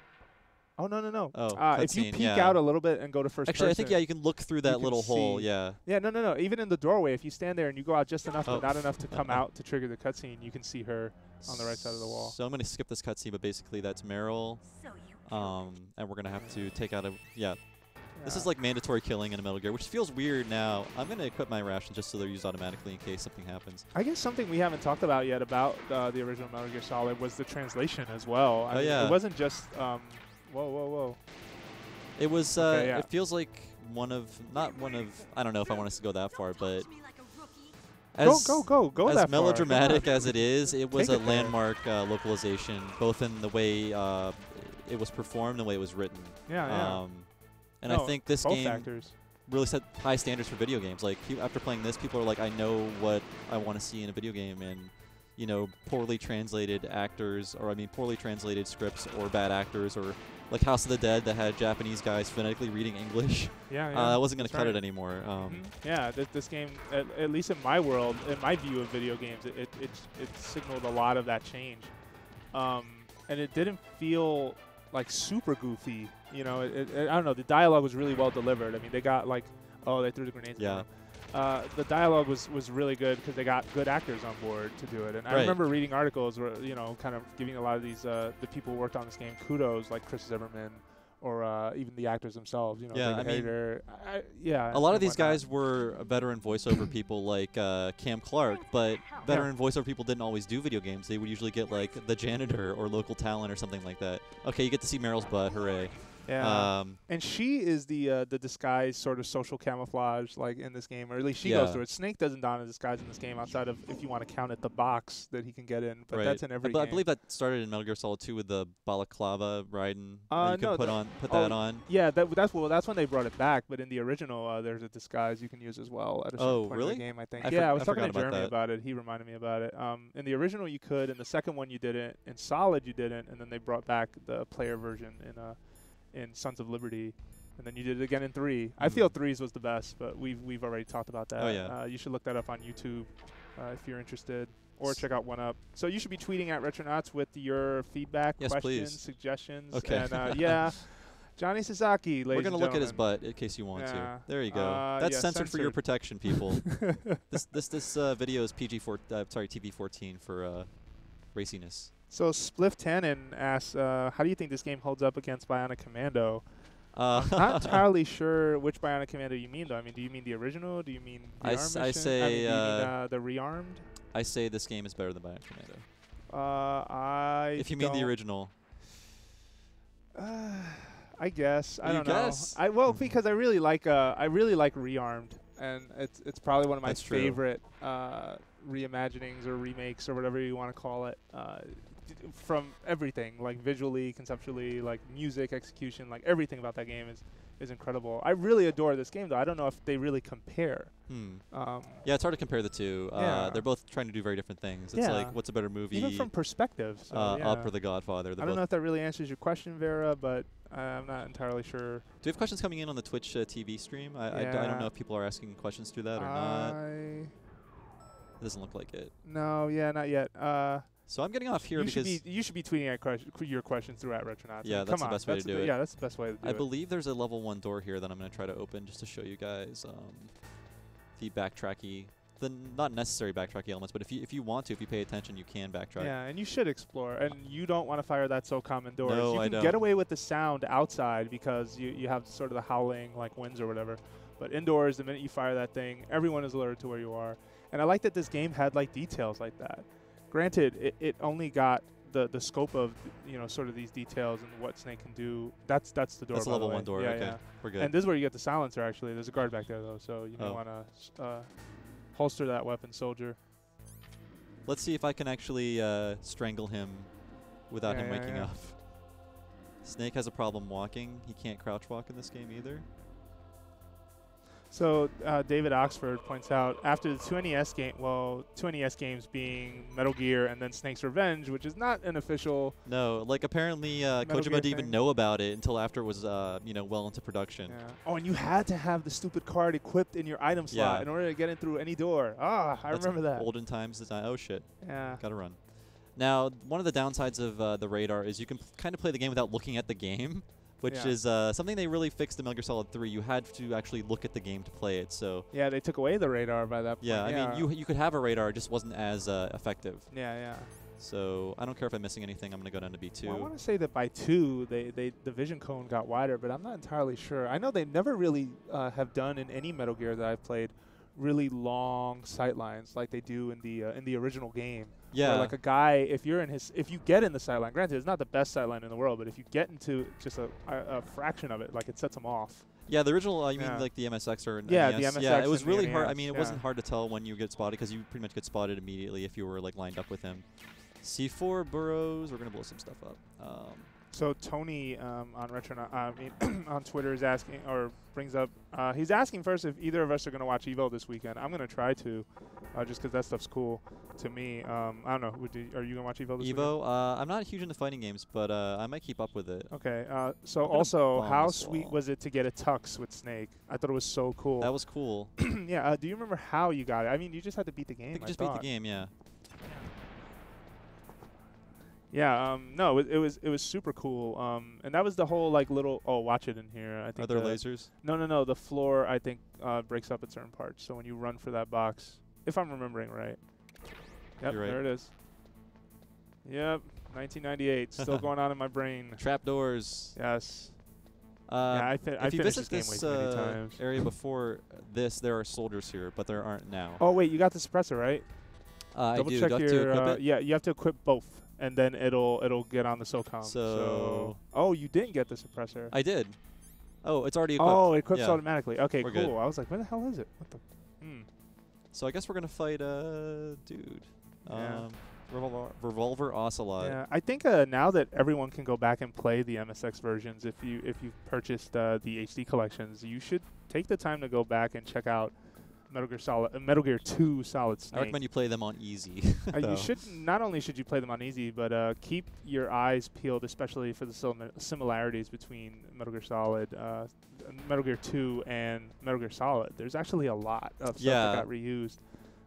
Oh, no. Oh, if you cutscene, peek out a little bit and go to first Actually, person. I think, you can look through that little hole, yeah. Yeah, no. Even in the doorway, if you stand there and you go out just enough, but not enough to come out to trigger the cutscene, you can see her on the right side of the wall. So I'm going to skip this cutscene, but basically that's Meryl. And we're going to have to take out This is like mandatory killing in a Metal Gear, which feels weird now. I'm going to equip my rations just so they're used automatically in case something happens. I guess something we haven't talked about yet about the original Metal Gear Solid was the translation as well. I mean, it wasn't just whoa. It was it feels like not one of I don't know if I want us to go that far, but go as that melodramatic as it is, it was a landmark localization, both in the way it was performed and the way it was written. Yeah. And I think this game actors really set high standards for video games. Like, after playing this, people are like, I know what I want to see in a video game, and, poorly translated actors, or poorly translated scripts, or bad actors, or like House of the Dead that had Japanese guys phonetically reading English. I wasn't going to cut it anymore. This game, at least in my world, in my view of video games, it signaled a lot of that change. And it didn't feel like super goofy. I don't know. The dialogue was really well delivered. I mean, they got like, they threw the grenades. Yeah. The dialogue was really good because they got good actors on board to do it. And I remember reading articles where, kind of giving a lot of these, the people who worked on this game kudos, like Chris Zimmerman or even the actors themselves. You know, Yeah, like I the mean, editor, yeah. A lot of and these whatnot. guys were veteran voiceover people like Cam Clark, but veteran voiceover people didn't always do video games. They would usually get like the janitor or local talent or something like that. Okay, you get to see Meryl's butt, hooray. Yeah, and she is the disguise sort of social camouflage, like in this game, or at least she Yeah. goes through it. Snake doesn't don a disguise in this game outside of if you want to count it the box that he can get in, but Right. that's in every I game. believe that started in Metal Gear Solid 2 with the balaclava riding. You No, can put that on. Yeah, that's when they brought it back. But in the original, there's a disguise you can use as well at a certain point really? in the game. I think. I I was talking to forgot about Jeremy that. about it. He reminded me about it. In the original, you could. In the second one, you didn't. In Solid, you didn't. And then they brought back the player version in Sons of Liberty, and then you did it again in 3. I feel 3's was the best, but we've already talked about that. Oh, yeah. You should look that up on YouTube if you're interested, or check out 1UP. So you should be tweeting at Retronauts with your feedback, Yes, questions, please. suggestions. Okay. And yeah, Johnny Sasaki, ladies We're going and to look at his gentlemen. butt in case you want Yeah. to. There you go. That's yeah, censored for your censored. protection, people. This video is TV 14 for raciness. So Spliff Tannen asks, how do you think this game holds up against Bionic Commando? I'm not entirely sure which Bionic Commando you mean, though. I mean, do you mean the original? Do you mean the I Arm say, Mission? I mean, do you mean the Rearmed? I say this game is better than Bionic Commando. If If you mean the original. I guess. I You don't guess? know. Well, because I really like Rearmed, and it's probably one of my That's true. favorite reimaginings or remakes or whatever you want to call it. From everything, like visually, conceptually, like music, execution, like everything about that game is incredible. I really adore this game, though. I don't know if they really compare. Yeah, it's hard to compare the two. Yeah. They're both trying to do very different things. It's Yeah. like, what's a better movie? Even from perspective. So, yeah. Up or The Godfather? I don't know if that really answers your question, Vera, but I'm not entirely sure. Do we have questions coming in on the Twitch TV stream? I don't know if people are asking questions through that or not. It doesn't look like it. No, yeah, not yet. So I'm getting off here because you should be tweeting your questions through at Retronauts. Yeah, that's the best way to do it. Yeah, that's the best way to do it. I believe there's a level 1 door here that I'm going to try to open just to show you guys the backtracky, the not necessary backtracky elements, but if you want to, if you pay attention, you can backtrack. Yeah, and you should explore. And you don't want to fire that SOCOM indoors. No, you I can don't. get away with the sound outside because you have sort of the howling like winds or whatever. But indoors, the minute you fire that thing, everyone is alerted to where you are. And I like that this game had like details like that. Granted, it only got the scope of sort of these details and what Snake can do. That's the door. That's a by the level way. 1 door. Yeah, Okay, yeah. we're good. And this is where you get the silencer. Actually, there's a guard back there though, so you may want to holster that weapon, soldier. Let's see if I can actually strangle him without him waking up. Snake has a problem walking. He can't crouch walk in this game either. So David Oxford points out, after the 2 NES game, well, 2 NES games being Metal Gear and then Snake's Revenge, which is not an official. No, like apparently Gear Kojima didn't even thing. know about it until after it was well into production. Yeah. Oh, and you had to have the stupid card equipped in your item slot Yeah. in order to get in through any door. I That's remember that. Olden times design. Oh shit. Yeah. Gotta run. Now, one of the downsides of the radar is you can kind of play the game without looking at the game, which Yeah. is something they really fixed in Metal Gear Solid 3. You had to actually look at the game to play it. So Yeah, they took away the radar by that point. yeah, I mean, you could have a radar, it just wasn't as effective. Yeah, yeah. So I don't care if I'm missing anything. I'm gonna go down to B2. Well, I want to say that by 2, the vision cone got wider, but I'm not entirely sure. I know they never really have done in any Metal Gear that I've played really long sight lines like they do in the original game. Yeah. Where like a guy, if you get in the sight line, granted it's not the best sight line in the world, but if you get into just a fraction of it, like it sets them off. Yeah, the original, you Yeah. mean like the MSX or Yeah, NES? the Yeah, MSX it was and the really hard. I NES, mean, it yeah. wasn't hard to tell when you get spotted because you pretty much get spotted immediately if you were like lined up with him. C4 burrows. We're gonna blow some stuff up. So Tony on on Twitter is asking or brings up. He's asking first if either of us are going to watch Evo this weekend. I'm going to try to, just because that stuff's cool to me. I don't know. Are you going to watch Evo this weekend? Evo. I'm not huge into fighting games, but I might keep up with it. Okay. So I'm gonna also, bomb how this sweet wall. was it to get a tux with Snake? I thought it was so cool. That was cool. Yeah. Do you remember how you got it? I mean, you just had to beat the game. I think I just beat the thought. game. Yeah. Yeah. No. It was super cool. And that was the whole like little. Oh, watch it in here. I think. Are there lasers? No. The floor I think breaks up at certain parts. So when you run for that box, if I'm remembering right. Yep. You're right. There it is. Yep. 1998. Still going on in my brain. Trapdoors. Yes. I if you finished visit this game way too many times. area before this, there are soldiers here, but there aren't now. Oh wait, you got the suppressor, right? I Double do. check Do I have your. to equip it? Yeah, you have to equip both, and then it'll get on the SOCOM. So oh, you didn't get the suppressor. I did. Oh, it's already equipped. Oh, it equips yeah. automatically. Okay, We're cool. good. I was like, where the hell is it? What the? So I guess we're gonna fight dude. Yeah. Revolver Ocelot. Yeah, I think now that everyone can go back and play the MSX versions, if you've purchased the HD collections, you should take the time to go back and check out Metal Gear 2 Solid Snake. I recommend you play them on easy. You should not only should you play them on easy, but keep your eyes peeled, especially for the similarities between Metal Gear Solid, Metal Gear 2, and Metal Gear Solid. There's actually a lot of stuff that got reused.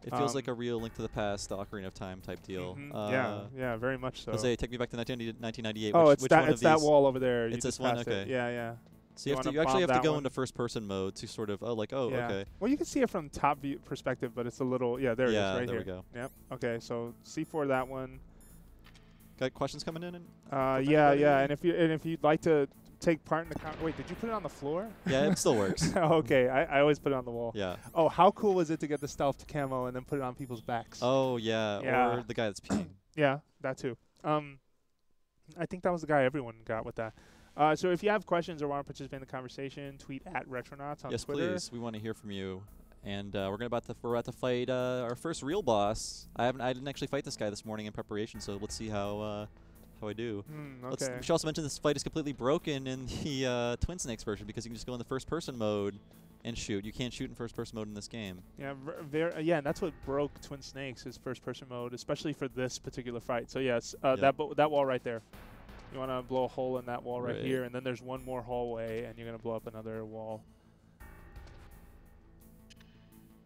It feels like a real Link to the Past, Ocarina of Time type deal. Yeah, very much so. Jose, take me back to 1998. Oh, which it's one of it's that wall over there. It's this one? Okay. Yeah. So you actually have to go into first-person mode to sort of, okay. Well, you can see it from top view perspective, but it's a little, there it is, right there here. we go. Yep. Okay, so C4 that one. Got questions coming in? Yeah. And if you'd like to take part in the wait, did you put it on the floor? Yeah, it still works. Okay, I always put it on the wall. Yeah. Oh, how cool was it to get the stealth camo and then put it on people's backs? Oh yeah. Or the guy that's peeing. Yeah, that too. I think that was the guy everyone got with that. So if you have questions or want to participate in the conversation, tweet at Retronauts on Twitter. Yes, please. We want to hear from you. And we're about to fight our first real boss. I didn't actually fight this guy this morning in preparation, so let's see how I do. Okay. We should also mention this fight is completely broken in the Twin Snakes version because you can just go in the first-person mode and shoot. You can't shoot in first-person mode in this game. Yeah, and that's what broke Twin Snakes is first-person mode, especially for this particular fight. So yes, that wall right there. You want to blow a hole in that wall right here, and then there's one more hallway, and you're going to blow up another wall.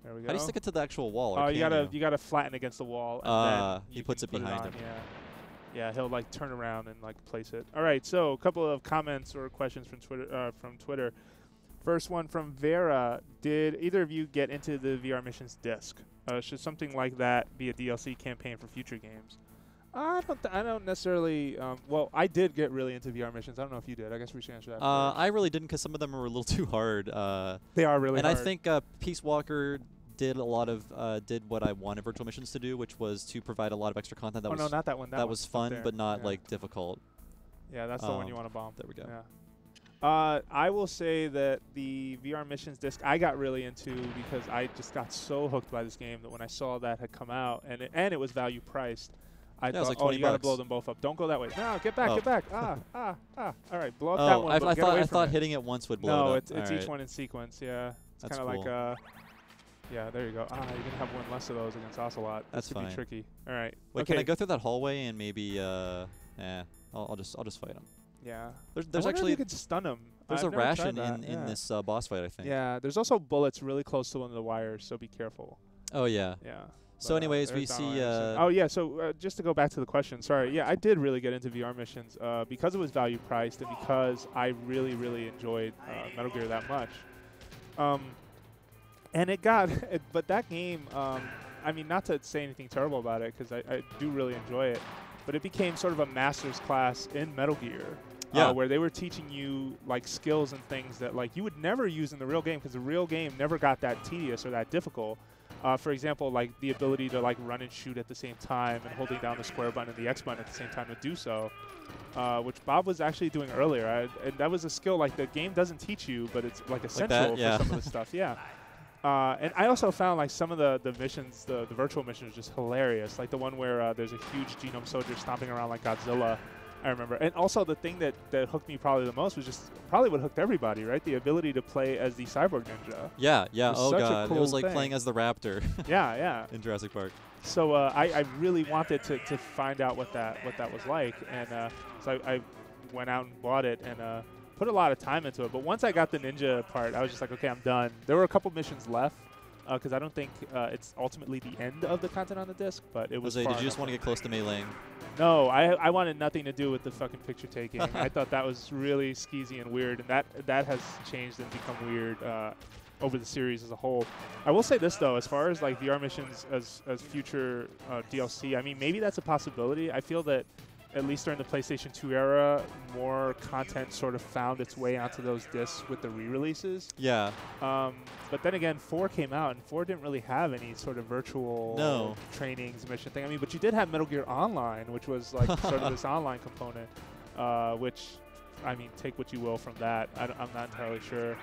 There we go. How do you stick it to the actual wall? Oh, you gotta flatten against the wall. And then he puts it behind him. Yeah, he'll like turn around and like place it. All right, so a couple of comments or questions from Twitter. First one from Vera: did either of you get into the VR missions disc? Should something like that be a DLC campaign for future games? I don't necessarily. Well, I did get really into VR missions. I don't know if you did. I guess we should answer that. I really didn't because some of them are a little too hard. They are really hard. And I think Peace Walker did a lot of did what I wanted virtual missions to do, which was to provide a lot of extra content. No, not that one. That was fun, but not like difficult. Yeah, that's the one you want to bomb. There we go. Yeah. I will say that the VR missions disc I got really into because I just got so hooked by this game that when I saw that had come out and it was value priced. I thought, like you gotta blow them both up. Don't go that way. No, get back, get back. All right, blow up that one. I thought hitting it once would blow it up. No, it's each one in sequence. Yeah, it's kind of like yeah. There you go. You're gonna have one less of those against Ocelot. That's fine. Be tricky. All right. Wait, can I go through that hallway and maybe? I'll just fight him. Yeah. There's actually you could stun him. There's a ration in this boss fight, I think. Yeah. There's also bullets really close to one of the wires, so be careful. Oh yeah. Yeah. So anyways, we see... so just to go back to the question, sorry. Yeah, I did really get into VR missions because it was value priced and because I really, really enjoyed Metal Gear that much. And it got... but that game, I mean, not to say anything terrible about it because I do really enjoy it, but it became sort of a master's class in Metal Gear. Where they were teaching you like skills and things that like you would never use in the real game because the real game never got that tedious or that difficult. For example, like the ability to like run and shoot at the same time and holding down the square button and the X button at the same time to do so, which Bob was actually doing earlier. And that was a skill like the game doesn't teach you, but it's like essential for some of the stuff. Yeah. And I also found like some of the missions, the virtual missions, just hilarious. Like the one where there's a huge genome soldier stomping around like Godzilla. I remember. And also the thing that hooked me probably the most was just probably what hooked everybody, right? The ability to play as the cyborg ninja. Yeah. Oh, God. Cool it was like playing as the raptor. Yeah. In Jurassic Park. So I really wanted to find out what that was like. And so I went out and bought it and put a lot of time into it. But once I got the ninja part, I was just like, okay, I'm done. There were a couple missions left. Because I don't think it's ultimately the end of the content on the disc, but it was Jose, did you just want to get close to meleeing? No, I wanted nothing to do with the fucking picture taking. I thought that was really skeezy and weird, and that has changed and become weird over the series as a whole. I will say this though, as far as like VR missions as future DLC, I mean maybe that's a possibility. I feel that at least during the PlayStation 2 era, more content sort of found its way onto those discs with the re-releases. Yeah. But then again, 4 came out, and 4 didn't really have any sort of virtual trainings, mission thing. I mean, but you did have Metal Gear Online, which was like sort of this online component, which, I mean, take what you will from that. I'm not entirely sure.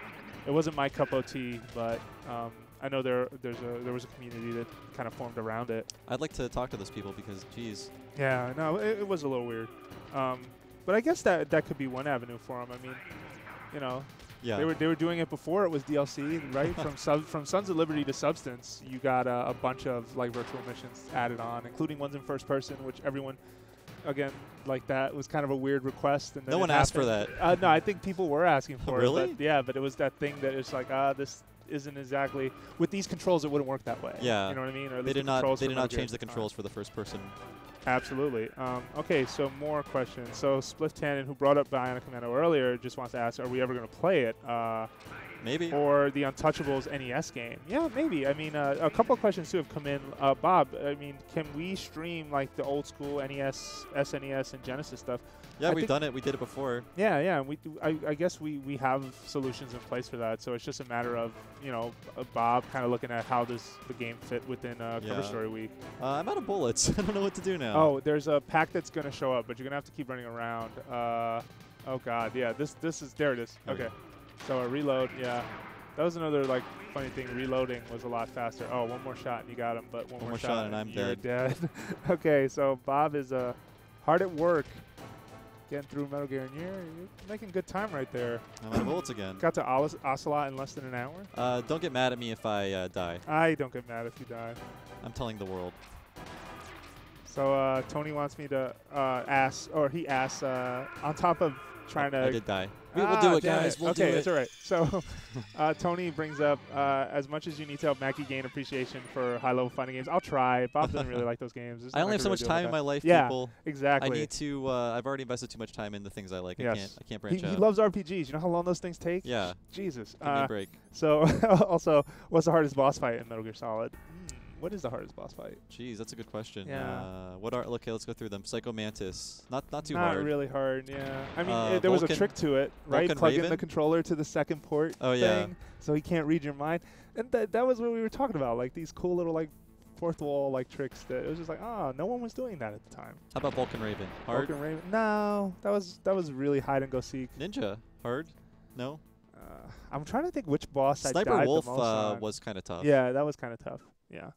It wasn't my cup of tea, but I know there was a community that kind of formed around it. I'd like to talk to those people because, geez. Yeah, no, it was a little weird. But I guess that could be one avenue for them. I mean, you know, they were doing it before it was DLC, right? from Sons of Liberty to Substance, you got a bunch of like virtual missions added on, including ones in first person, which everyone, again, like that was kind of a weird request. And then no one asked for that. No, I think people were asking for really? it. But yeah, but it was that thing that it's like, this isn't exactly with these controls. It wouldn't work that way. Yeah, you know what I mean. Or they did not change the controls for the first person. Absolutely. Okay, so more questions. So Spliff Tannen, who brought up Bionic Commando earlier, just wants to ask, are we ever going to play it? Maybe. Or the Untouchables NES game? Yeah, maybe. I mean, a couple of questions too have come in. Bob, I mean, can we stream like the old school NES, SNES, and Genesis stuff? Yeah, we've done it. We did it before. Yeah, yeah. And we do, I guess we have solutions in place for that. So it's just a matter of, you know, Bob kind of looking at how the game fit within Cover Story Week. I'm out of bullets. I don't know what to do now. Oh, there's a pack that's going to show up, but you're going to have to keep running around. Oh, God. Yeah, this is, there it is. Okay. So a reload, yeah. That was another, like, funny thing. Reloading was a lot faster. Oh, one more shot and you got him, but one more shot and I'm you're dead. Okay, so Bob is hard at work getting through Metal Gear, and you're making good time right there. I'm out of bullets again. Got to Ocelot in less than an hour? Don't get mad at me if I die. I don't get mad if you die. I'm telling the world. So Tony wants me to ask, or he asks, on top of trying to... I did die. We'll do it, guys. We'll do it. Okay, it's all right. So Tony brings up, as much as you need to help Mackey gain appreciation for high-level fighting games, I'll try. Bob doesn't really like those games. I only have so much time in my life, yeah, people. Exactly. I need to, I've already invested too much time in the things I like. Yes. I can't branch out. He loves RPGs. You know how long those things take? Yeah. Jesus. Give me a break. So also, what's the hardest boss fight in Metal Gear Solid? What is the hardest boss fight? Jeez, that's a good question. Yeah. Okay, let's go through them. Psycho Mantis. Not too Not hard. Not really hard, yeah. I mean, there was a trick to it, right? Plug in the controller to the second port thing, so he can't read your mind. And that was what we were talking about, like these cool little like fourth wall like tricks that it was just like, no one was doing that at the time. How about Vulcan Raven? Hard? Vulcan Raven? No, that was really hide and go seek. Ninja? Hard? No? I'm trying to think which boss I died Sniper Wolf the most on. was kind of tough. Yeah, that was kind of tough. Yeah.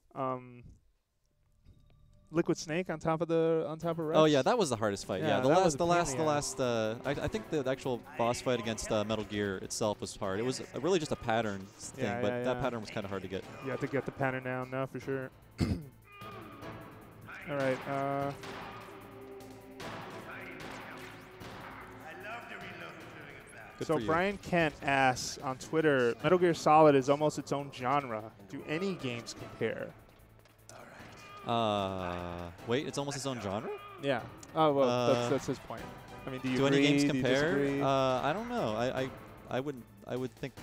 Liquid Snake on top of Rex. Oh yeah, that was the hardest fight. Yeah, the last. I think the actual boss fight against Metal Gear itself was hard. It was really just a pattern thing, but that pattern was kind of hard to get. You have to get the pattern down now for sure. All right. So Brian Kent asks on Twitter, Metal Gear Solid is almost its own genre. Do any games compare? Wait, it's almost its own genre? Yeah. Oh, well, that's his point. I mean, do you agree? Any games do you compare? disagree? I don't know. I would think.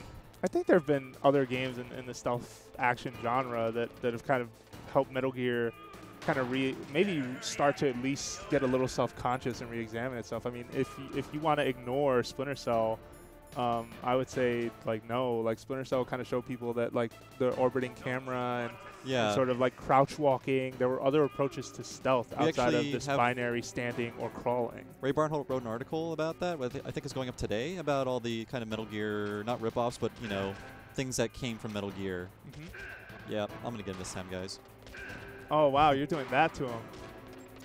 I think there have been other games in the stealth action genre that have kind of helped Metal Gear kind of maybe start to at least get a little self-conscious and re-examine itself. I mean, if you want to ignore Splinter Cell, I would say no. Splinter Cell kind of showed people that the orbiting camera and sort of crouch walking. There were other approaches to stealth outside of this binary standing or crawling. Ray Barnholt wrote an article about that. I think it's going up today about all the kind of Metal Gear, not rip-offs, but things that came from Metal Gear. Yeah, I'm gonna get him this time, guys. Oh wow, you're doing that to him.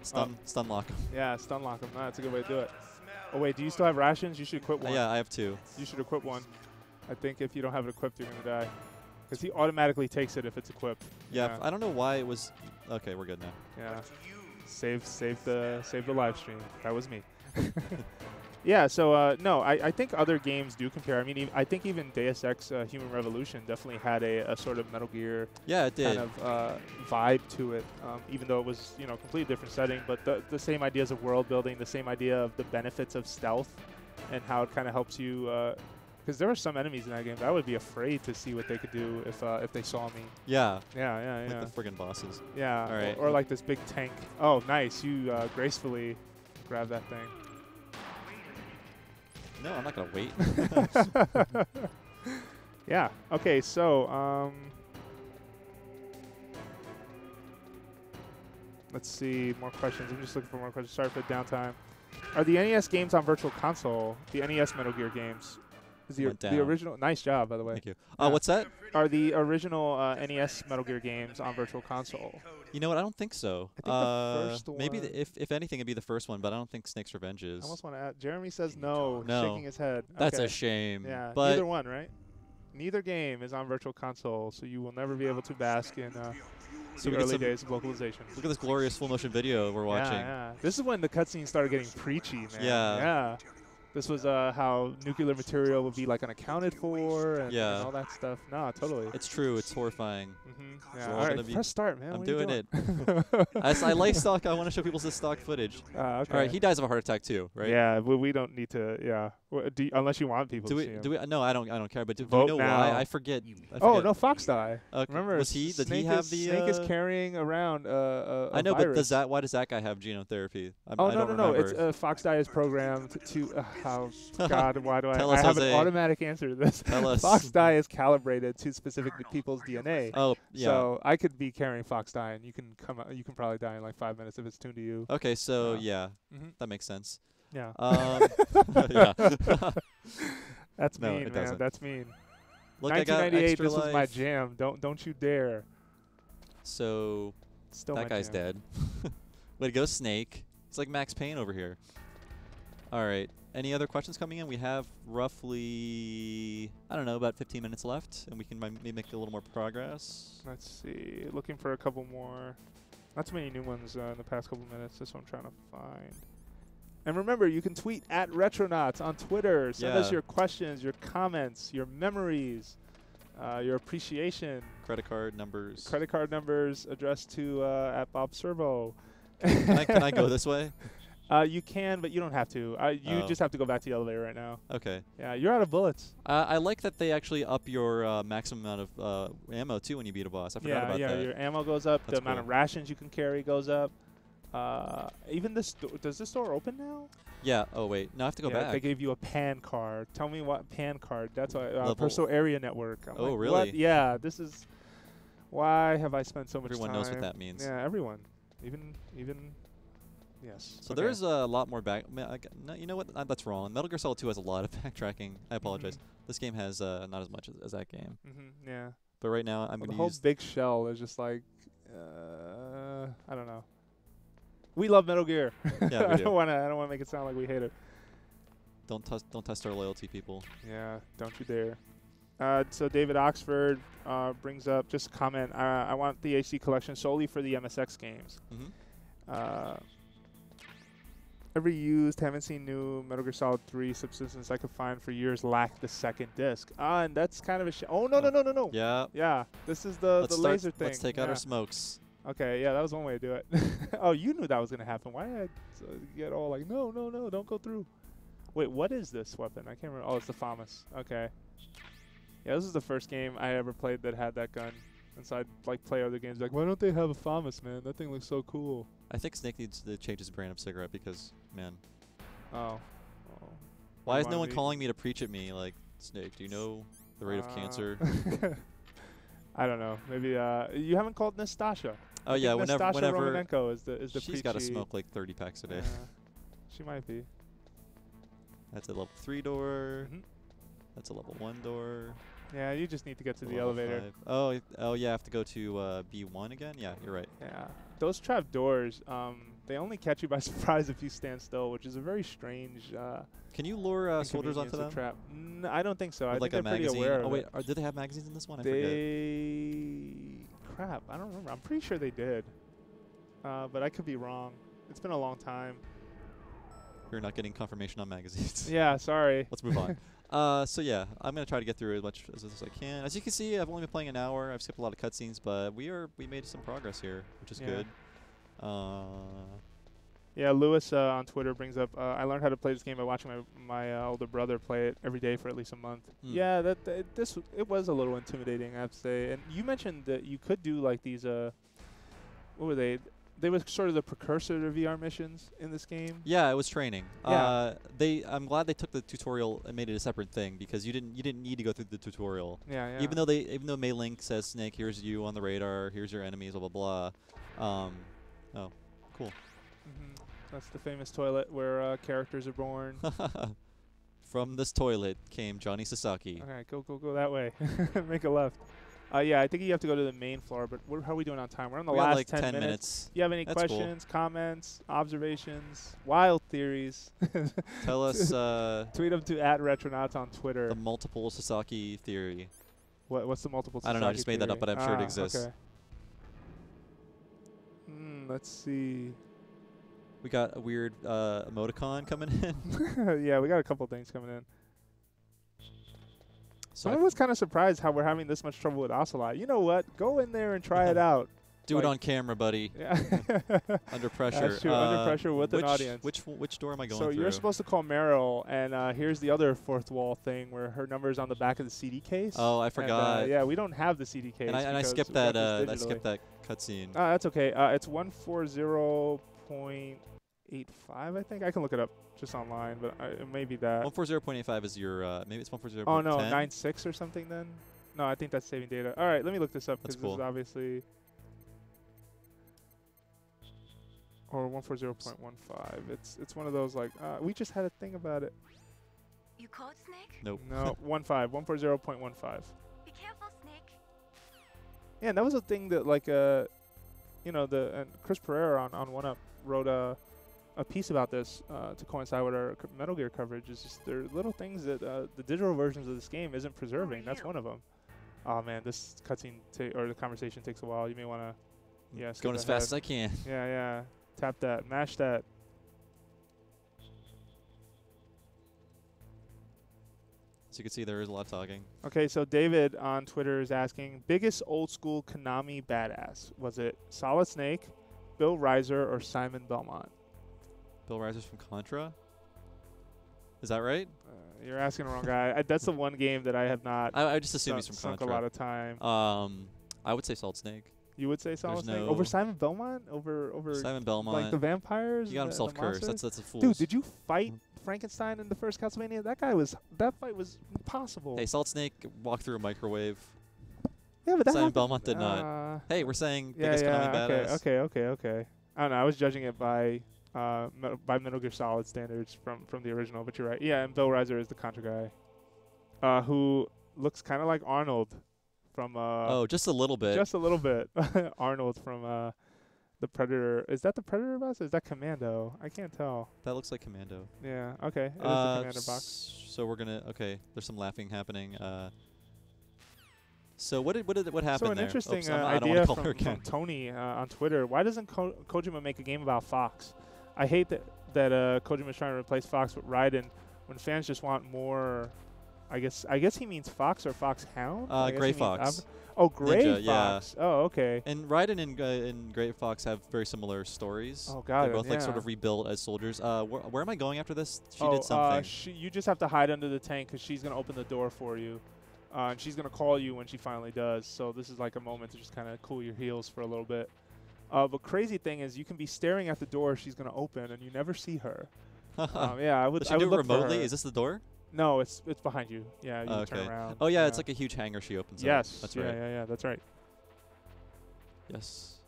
Stun lock him. Yeah, stun lock him. That's a good way to do it. Oh wait, do you still have rations? You should equip one. Yeah, I have 2. You should equip one. I think if you don't have it equipped, you're gonna die. Because he automatically takes it if it's equipped. Yeah, I don't know why it was. Okay, we're good now. Yeah. Save the live stream. That was me. Yeah. So no, I think other games do compare. I mean, I think even Deus Ex: Human Revolution definitely had a sort of Metal Gear it did. kind of vibe to it, even though it was completely different setting. But the same ideas of world building, the same idea of the benefits of stealth, and how it kind of helps you. Because there were some enemies in that game that I would be afraid to see what they could do if they saw me. Yeah. Yeah. Like the friggin' bosses. Yeah. All right. Or like this big tank. Oh, nice. You gracefully grab that thing. No, I'm not gonna wait. Yeah. Okay. So, let's see. More questions. I'm just looking for more questions. Sorry for the downtime. Are the NES games on Virtual Console? The NES Metal Gear games. Is the original? Nice job, by the way. Thank you. Yeah. What's that? Are the original NES Metal Gear games on Virtual Console? You know what? I don't think so. I think the first one. Maybe if anything, it'd be the first one, but I don't think Snake's Revenge is. I almost want to add. Jeremy says no, No. shaking his head. That's okay. a shame. Yeah, but neither one, right? Neither game is on Virtual Console, so you will never be able to bask in So the we get early some- days of localization. Look at this glorious full motion video we're watching. Yeah, yeah. This is when the cutscenes started getting preachy, man. Yeah. Yeah. This was how nuclear material would be like unaccounted for and, Yeah. and all that stuff. No, totally. It's true. It's horrifying. Yeah. all All gonna right, be- press start, man. I'm What are you doing doing? I like stock. I want to show people this stock footage. Okay. All right, he dies of a heart attack too, right? Yeah, we don't need to. Yeah, unless you want people Do to we? see him. Do we? No, I don't care. But do you Vote know now. why? I forget. Oh no, Fox die. Remember, was he? Did Snake he have is, the? Snake is carrying around a I know, virus. but does that? Why does that guy have genotherapy? Oh I no, don't no, no! remember. It's Fox die is programmed to. Oh God, why do Tell I us, have an Jose. automatic answer to this? Tell us. Fox die is calibrated to specific people's DNA. Oh yeah. So I could be carrying Fox die, and you can come. You can probably die in like 5 minutes if it's tuned to you. Okay, so Yeah. yeah, Mhm. that makes sense. Yeah. Yeah. That's No, mean, it man. doesn't. That's mean. Look, I got 1998. extra This was my life. jam. Don't you dare. So Still that my guy's jam. dead. Way to go, Snake. It's like Max Payne over here. All right. Any other questions coming in? We have roughly, I don't know, about 15 minutes left, and we can maybe make a little more progress. Let's see. Looking for a couple more. Not too many new ones in the past couple minutes. That's what I'm trying to find. And remember, you can tweet at Retronauts on Twitter. Send us Yeah. your questions, your comments, your memories, your appreciation. Credit card numbers. Credit card numbers addressed to at Bob Servo. Can I go this way? You can, but you don't have to. You Oh. just have to go back to the elevator right now. Okay. Yeah, you're out of bullets. I like that they actually up your maximum amount of ammo, too, when you beat a boss. I forgot about that. Your ammo goes up. That's the amount cool. of rations you can carry goes up. Even this does this door open now? Yeah. Oh, wait. No, I have to go Yeah, back. they gave you a PAN card. Tell me what PAN card. That's a Level- personal area network. I'm Oh, like, what? really? Yeah, this is. Why have I spent so much Everyone time? knows what that means. Yeah, everyone. Even. Yes. So okay. there's a lot more back. No, you know what? That's wrong. Metal Gear Solid 2 has a lot of backtracking. I apologize. This game has not as much as that game. Yeah. But right now, I'm Well, going the to whole use. big shell is just like. I don't know. We love Metal Gear. Yeah, we I do. don't want to make it sound like we hate it. Don't test our loyalty, people. Yeah, don't you dare. So David Oxford brings up just a comment. I want the HD collection solely for the MSX games. Mm-hmm. Every used, haven't seen new Metal Gear Solid 3 subsistence I could find for years lacked the second disc. And that's kind of a oh no. Yeah. Yeah, this is the laser thing. Let's take out Yeah. our smokes. Okay, yeah, that was one way to do it. Oh, you knew that was gonna happen. Why did I get all like, no, don't go through? Wait, what is this weapon? I can't remember. Oh, it's the FAMAS. Okay. Yeah, this is the first game I ever played that had that gun. And so I'd like play other games like, why don't they have a FAMAS, man? That thing looks so cool. I think Snake needs to change his brand of cigarette because, man. Oh. Why is no wanna one be- calling me to preach at me like, Snake, do you know the rate of cancer? I don't know. Maybe you haven't called Nastasha. Oh, yeah, Nastasha whenever Romanenko is the she's got to preachy- smoke like 30 packs a day. Yeah, she might be. That's a level 3 door. Mhm. That's a level 1 door. Yeah, you just need to get to the level elevator. 5. Oh, yeah, I have to go to B1 again? Yeah, you're right. Yeah, those trap doors, they only catch you by surprise if you stand still, which is a very strange. Can you lure soldiers onto them? Trap. I don't think so. I With like think a they're pretty magazine? aware of Oh, wait, it. did they have magazines in this one? I forget. Crap, I don't remember. I'm pretty sure they did, but I could be wrong. It's been a long time. You're not getting confirmation on magazines. Yeah, sorry. Let's move on. So yeah, I'm gonna try to get through as much as I can. As you can see, I've only been playing an hour. I've skipped a lot of cutscenes, but we made some progress here, which is Yeah. good. Yeah, Lewis on Twitter brings up, I learned how to play this game by watching my older brother play it every day for at least a month. Yeah, it was a little intimidating, I have to say. And you mentioned that you could do like these, what were they? they were sort of the precursor to VR missions in this game. Yeah, it was training. Yeah. I'm glad they took the tutorial and made it a separate thing because you didn't need to go through the tutorial. Yeah, yeah. Even though Mei Link says, Snake, here's you on the radar, here's your enemies, blah blah blah. Oh, cool. That's the famous toilet where characters are born. From this toilet came Johnny Sasaki. All right, go that way. Make a left. Yeah, I think you have to go to the main floor, but how are we doing on time? We're on the We got last like 10 minutes. You have any That's cool. questions, comments, observations, wild theories? Tell us Tweet them to @Retronauts on Twitter. the multiple Sasaki theory. What's the multiple Sasaki I don't know, I just made that up, but I'm sure it exists. Okay. Let's see. We got a weird emoticon coming in. Yeah, we got a couple things coming in. So I was kind of surprised how we're having this much trouble with Ocelot. You know what? Go in there and try it out. do it on camera, buddy. Yeah. Under pressure. That's true. Under pressure with an audience. Which door am I going So through? you're supposed to call Meryl, and here's the other fourth wall thing where her number is on the back of the CD case. Oh, I forgot. And, yeah, we don't have the CD case. And I because skipped we got that. this I skipped digitally. that cutscene. That's okay. It's 140.85, I think. I can look it up just online, but it may be that. 140.85 is your. Maybe it's 140.10. Oh no, 9.6 or something then. No, I think that's saving data. All right, let me look this up because That's cool. this is obviously. Or 140.15. It's one of those like we just had a thing about it. You caught Snake? Nope. No, 140.15. Be careful, Snake. Yeah, and that was a thing that like and Chris Pereira on One Up wrote a piece about this to coincide with our Metal Gear coverage. Is just there are little things that the digital versions of this game isn't preserving. That's one of them. Oh man, this cutscene or the conversation takes a while. You may want to skip Going as ahead. fast as I can. Yeah. Tap that, mash that. So you can see there is a lot of talking. Okay, so David on Twitter is asking, biggest old school Konami badass? Was it Solid Snake, Bill Reiser, or Simon Belmont? Bill Reiser's from Contra. Is that right? You're asking the wrong guy. That's the one game that I have not I just assume he's from sunk Contra. a lot of time. I would say Solid Snake. You would say Solid Snake no- over Simon Belmont? Over Simon Belmont. like the vampires? He got and himself the cursed. monsters? That's a fool. Dude, did you fight Frankenstein in the first Castlevania? That fight was impossible. Hey, Solid Snake walked through a microwave. Yeah, but that Simon happened- Belmont did not. Hey, we're saying biggest yeah, Konami badass. Okay. I don't know. I was judging it by Metal Gear Solid standards from the original, but you're right. Yeah, and Bill Reiser is the Contra guy, who looks kind of like Arnold from. Oh, just a little bit. Just a little bit. Arnold from the Predator. Is that the Predator box? Or is that Commando? I can't tell. That looks like Commando. Yeah. Okay. It is the Commander box. So we're gonna. Okay, there's some laughing happening. So what happened So an there? interesting Oops, I don't idea wanna call her from again. Tony on Twitter. Why doesn't Kojima make a game about Fox? I hate that Kojima's trying to replace Fox with Raiden when fans just want more. I guess he means Fox or Foxhound. I guess Gray he means Fox. Oh, Gray Ninja, yeah. Fox. Oh, okay. And Raiden and Great Fox have very similar stories. Oh, got They're it, both like sort yeah. of rebuilt as soldiers. Where am I going after this? She Oh, did something. you just have to hide under the tank because she's gonna open the door for you, and she's gonna call you when she finally does. So this is like a moment to just kind of cool your heels for a little bit. But crazy thing is, you can be staring at the door she's gonna open, and you never see her. Yeah, I would. Does she I do would it look for remotely? her. Is this the door? No, it's behind you. Yeah, you Okay. turn around. Oh yeah, it's like a huge hangar she opens up. Yes. That's yeah, right. Yeah, that's right. Yes.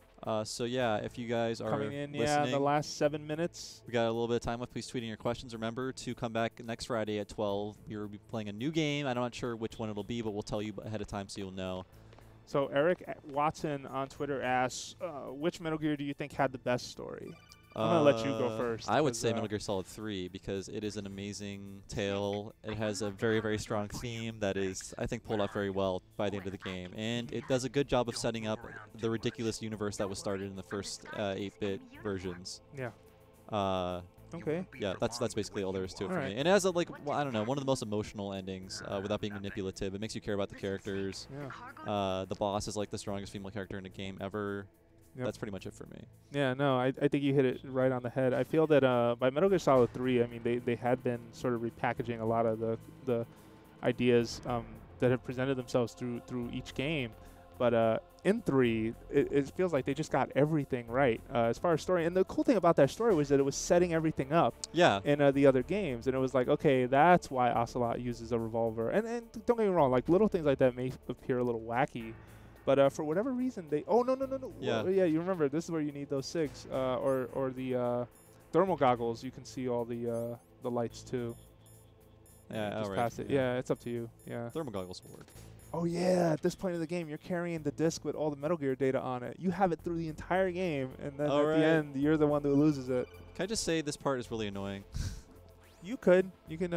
So yeah, if you guys are Coming in, listening, in the last 7 minutes. we got a little bit of time left. Please tweet in your questions. Remember to come back next Friday at 12. You'll be playing a new game. I'm not sure which one it'll be, but we'll tell you ahead of time so you'll know. So Eric Watson on Twitter asks, which Metal Gear do you think had the best story? I'm going to let you go first. I would 'cause, say Metal Gear Solid 3 because it is an amazing tale. It has a very, very strong theme that is, I think, pulled off very well by the end of the game. And it does a good job of setting up the ridiculous universe that was started in the first 8-bit versions. Yeah. Okay. Yeah, that's basically all there is to it for Alright. me. And it has a, like, well, I don't know, one of the most emotional endings without being manipulative. It makes you care about the characters. Yeah. The boss is like the strongest female character in a game ever. Yep. That's pretty much it for me. Yeah, no, I think you hit it right on the head. I feel that by Metal Gear Solid 3, I mean, they had been sort of repackaging a lot of the ideas that have presented themselves through each game. But in 3, it feels like they just got everything right as far as story. And the cool thing about that story was that it was setting everything up Yeah. in the other games. And it was like, okay, that's why Ocelot uses a revolver. And don't get me wrong, like little things like that may appear a little wacky. But for whatever reason, they... Oh, no. Yeah. Well, yeah, you remember, this is where you need those SIGs or the thermal goggles. You can see all the lights, too. Yeah, Just alright. past it. Yeah, it's up to you. Yeah. Thermal goggles will work. Oh, yeah. At this point in the game, you're carrying the disc with all the Metal Gear data on it. You have it through the entire game, and then at the end, you're the one who loses it. Can I just say this part is really annoying? You could. You can...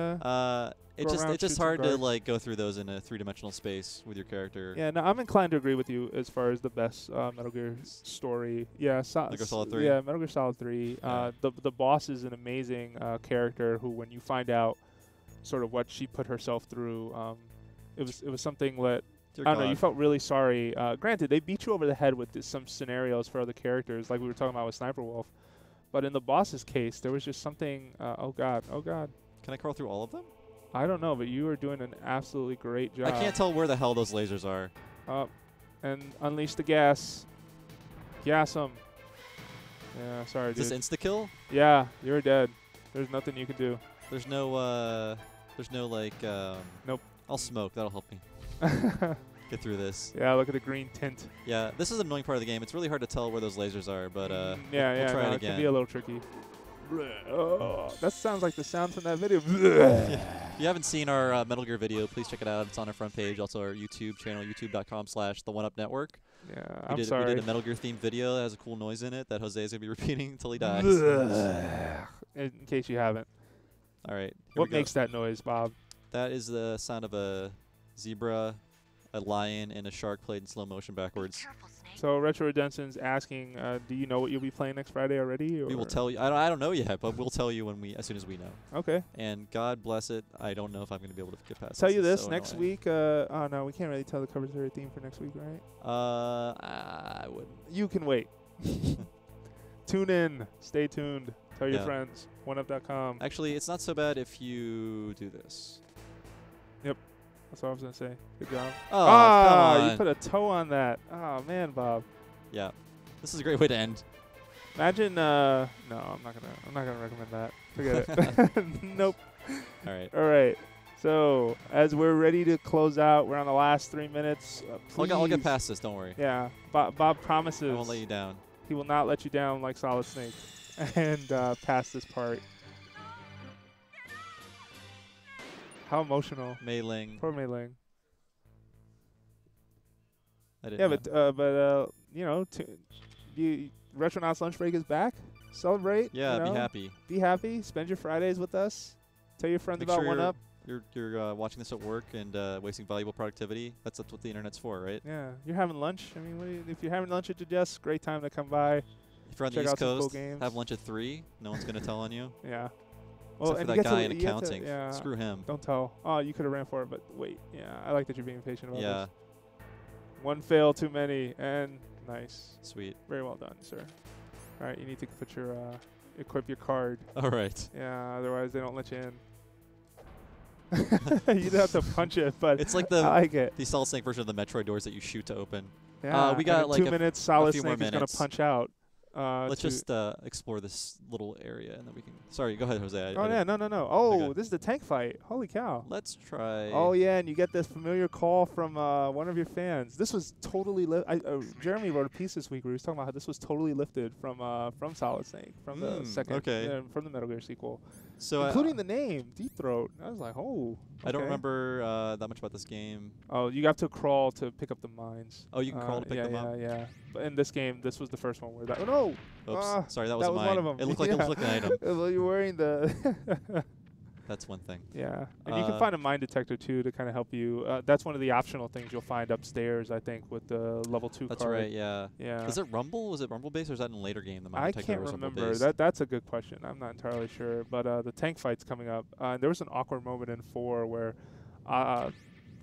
It's shoot just some hard to guards. like go through those in a 3-dimensional space with your character. Yeah, no, I'm inclined to agree with you as far as the best Metal Gear story. Yeah, Metal Gear Solid 3? Yeah, Metal Gear Solid 3. Yeah. The boss is an amazing character who, when you find out sort of what she put herself through, it was something that Dear I don't know. God. You felt really sorry. Granted, they beat you over the head with some scenarios for other characters, like we were talking about with Sniper Wolf. But in the boss's case, there was just something. Oh God. Can I crawl through all of them? I don't know, but you are doing an absolutely great job. I can't tell where the hell those lasers are. And unleash the gas. Gas them. Yeah, sorry, Is dude. this insta-kill? Yeah, you're dead. There's nothing you can do. There's no like, Nope. I'll smoke. That'll help me get through this. Yeah, look at the green tint. Yeah, this is an annoying part of the game. It's really hard to tell where those lasers are, but we'll try it it again. can be a little tricky. Oh, that sounds like the sound from that video. If you haven't seen our Metal Gear video, please check it out. It's on our front page. Also our YouTube channel, youtube.com/the1upnetwork. Yeah, We I'm sorry. did a Metal Gear themed video that has a cool noise in it that Jose is going to be repeating until he dies. In case you haven't. All right. What makes that noise, Bob? That is the sound of a zebra, a lion, and a shark played in slow motion backwards. Careful, Snake. So Retro Redemption's asking, do you know what you'll be playing next Friday already? Or? We will tell you. I don't know yet, but we'll tell you as soon as we know. Okay. And God bless it, I don't know if I'm going to be able to get past Tell this. you It's this, so next annoying. week, oh no, we can't really tell the cover story theme for next week, right? I wouldn't. You can wait. Tune in. Stay tuned. Tell your Yeah. friends. OneUp.com. Actually, it's not so bad if you do this. That's what I was going to say. Good job. Oh, come on. You put a toe on that. Oh, man, Bob. Yeah. This is a great way to end. Imagine, no, I'm not gonna recommend that. Forget it. Nope. All right. All right. So, as we're ready to close out, we're on the last 3 minutes. I'll get Please- past this, don't worry. Yeah. Bob promises I won't let you down. he will not let you down like Solid Snake and pass this part. How emotional. Mei Ling. Poor Mei Ling. I didn't Yeah, know. but you know, Retronauts lunch break is back. Celebrate. Yeah, you know, be happy. Be happy. Spend your Fridays with us. Tell your friends Make about sure One Up. You're watching this at work and wasting valuable productivity. That's what the internet's for, right? Yeah, you're having lunch. I mean, if you're having lunch at your desk, great time to come by. If you're on the Check East out some cool Coast, games. have lunch at 3. No one's gonna tell on you. Yeah. Except for and that you get guy to, in you get to- accounting. yeah. Screw him. Don't tell. Oh, you could have ran for it, but wait. Yeah, I like that you're being patient about Yeah, this. One fail too many, and nice. sweet. Very well done, sir. All right, you need to put your equip your card. All right. Yeah, otherwise they don't let you in. You'd have to punch it, but It's like I like it. the Solid Snake version of the Metroid doors that you shoot to open. Yeah, we and got in like 2 minutes. Solid few more Snake is gonna minutes. punch out. Let's just explore this little area and then we can. Sorry, go ahead, Jose. Oh yeah, no. Oh, Okay. this is the tank fight. Holy cow. Let's try. Oh yeah, and you get this familiar call from one of your fans. This was totally Jeremy wrote a piece this week where he was talking about how this was totally lifted from Solid Snake, from the second, okay. from the Metal Gear sequel, So including the name Deep Throat. I was like, oh. I don't okay. remember that much about this game. Oh, you have to crawl to pick up the mines. Oh, you can crawl to pick them up. Yeah. But in this game, this was the first one where that. Oh no. Oops. Sorry, that that wasn't was mine. one of 'em. It looked like it was an item. Well, you're wearing the. That's one thing. Yeah, and you can find a mine detector too to kind of help you. That's one of the optional things you'll find upstairs, I think, with the level 2 That's card. right. Yeah. Yeah. Is it Rumble? Was it Rumble based or is that in a later game? The mine I detector can't was Rumble remember. based? That's a good question. I'm not entirely sure. But the tank fight's coming up. There was an awkward moment in 4 where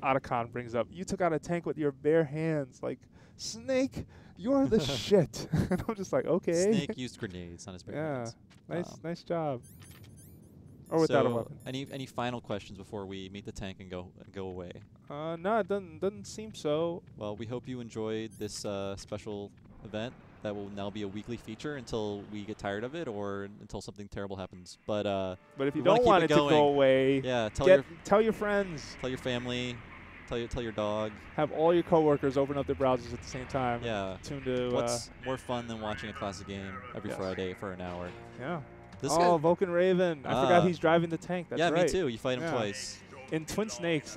Otacon brings up, "You took out a tank with your bare hands." Like, Snake, you're the shit. And I'm just like, okay. Snake used grenades on his bare Yeah. hands. Nice job. Or without a So, weapon. any final questions before we meet the tank and go away? No, it doesn't seem so. Well, we hope you enjoyed this special event that will now be a weekly feature until we get tired of it or until something terrible happens. But If you we wanna don't keep want it it to going. go away, yeah, tell your friends. tell your family, tell your dog. Have all your coworkers open up their browsers at the same time. Yeah. Tune to. What's more fun than watching a classic game every Yes. Friday for an hour? Yeah. This Oh, guy, Vulcan Raven. I forgot he's driving the tank. That's yeah, right. me too. You fight him Yeah. twice. In Twin Snakes,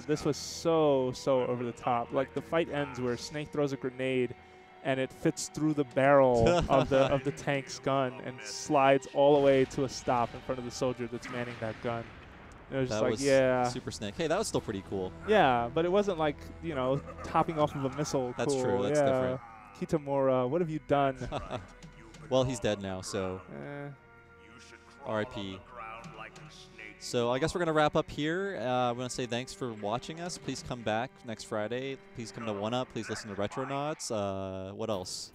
this was so over the top. Like the fight ends where Snake throws a grenade, and it fits through the barrel of the tank's gun and slides all the way to a stop in front of the soldier that's manning that gun. It was just That like, was yeah, Super Snake. Hey, that was still pretty cool. yeah, but it wasn't like topping off of a missile. That's cool. true. That's yeah. different. Kitamura, what have you done? Well, he's dead now, so Eh. R.I.P. So I guess we're going to wrap up here. I want to say thanks for watching us. Please come back next Friday. Please come to 1UP. Please listen to Retronauts. What else?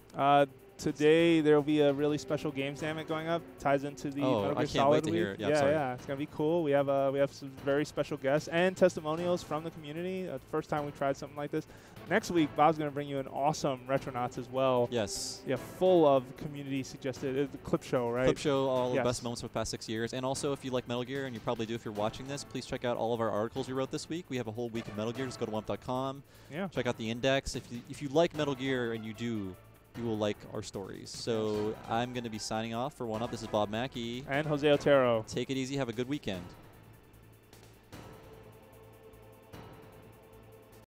Today there will be a really special Games Damn going up. Ties into the Metal Gear I can't Solid wait to Week. hear it. Yeah, I'm yeah, sorry. yeah, it's gonna be cool. We have some very special guests and testimonials from the community. The first time we tried something like this. Next week, Bob's gonna bring you an awesome Retronauts as well. Yes. Yeah, full of community suggested clip show, right? Clip show all the Yes. best moments of the past 6 years. And also, if you like Metal Gear, and you probably do if you're watching this, please check out all of our articles we wrote this week. We have a whole week of Metal Gear. Just go to 1UP.com. Yeah. Check out the index. If you like Metal Gear, and you do, you will like our stories. So I'm going to be signing off for 1UP. This is Bob Mackey. And Jose Otero. Take it easy. Have a good weekend.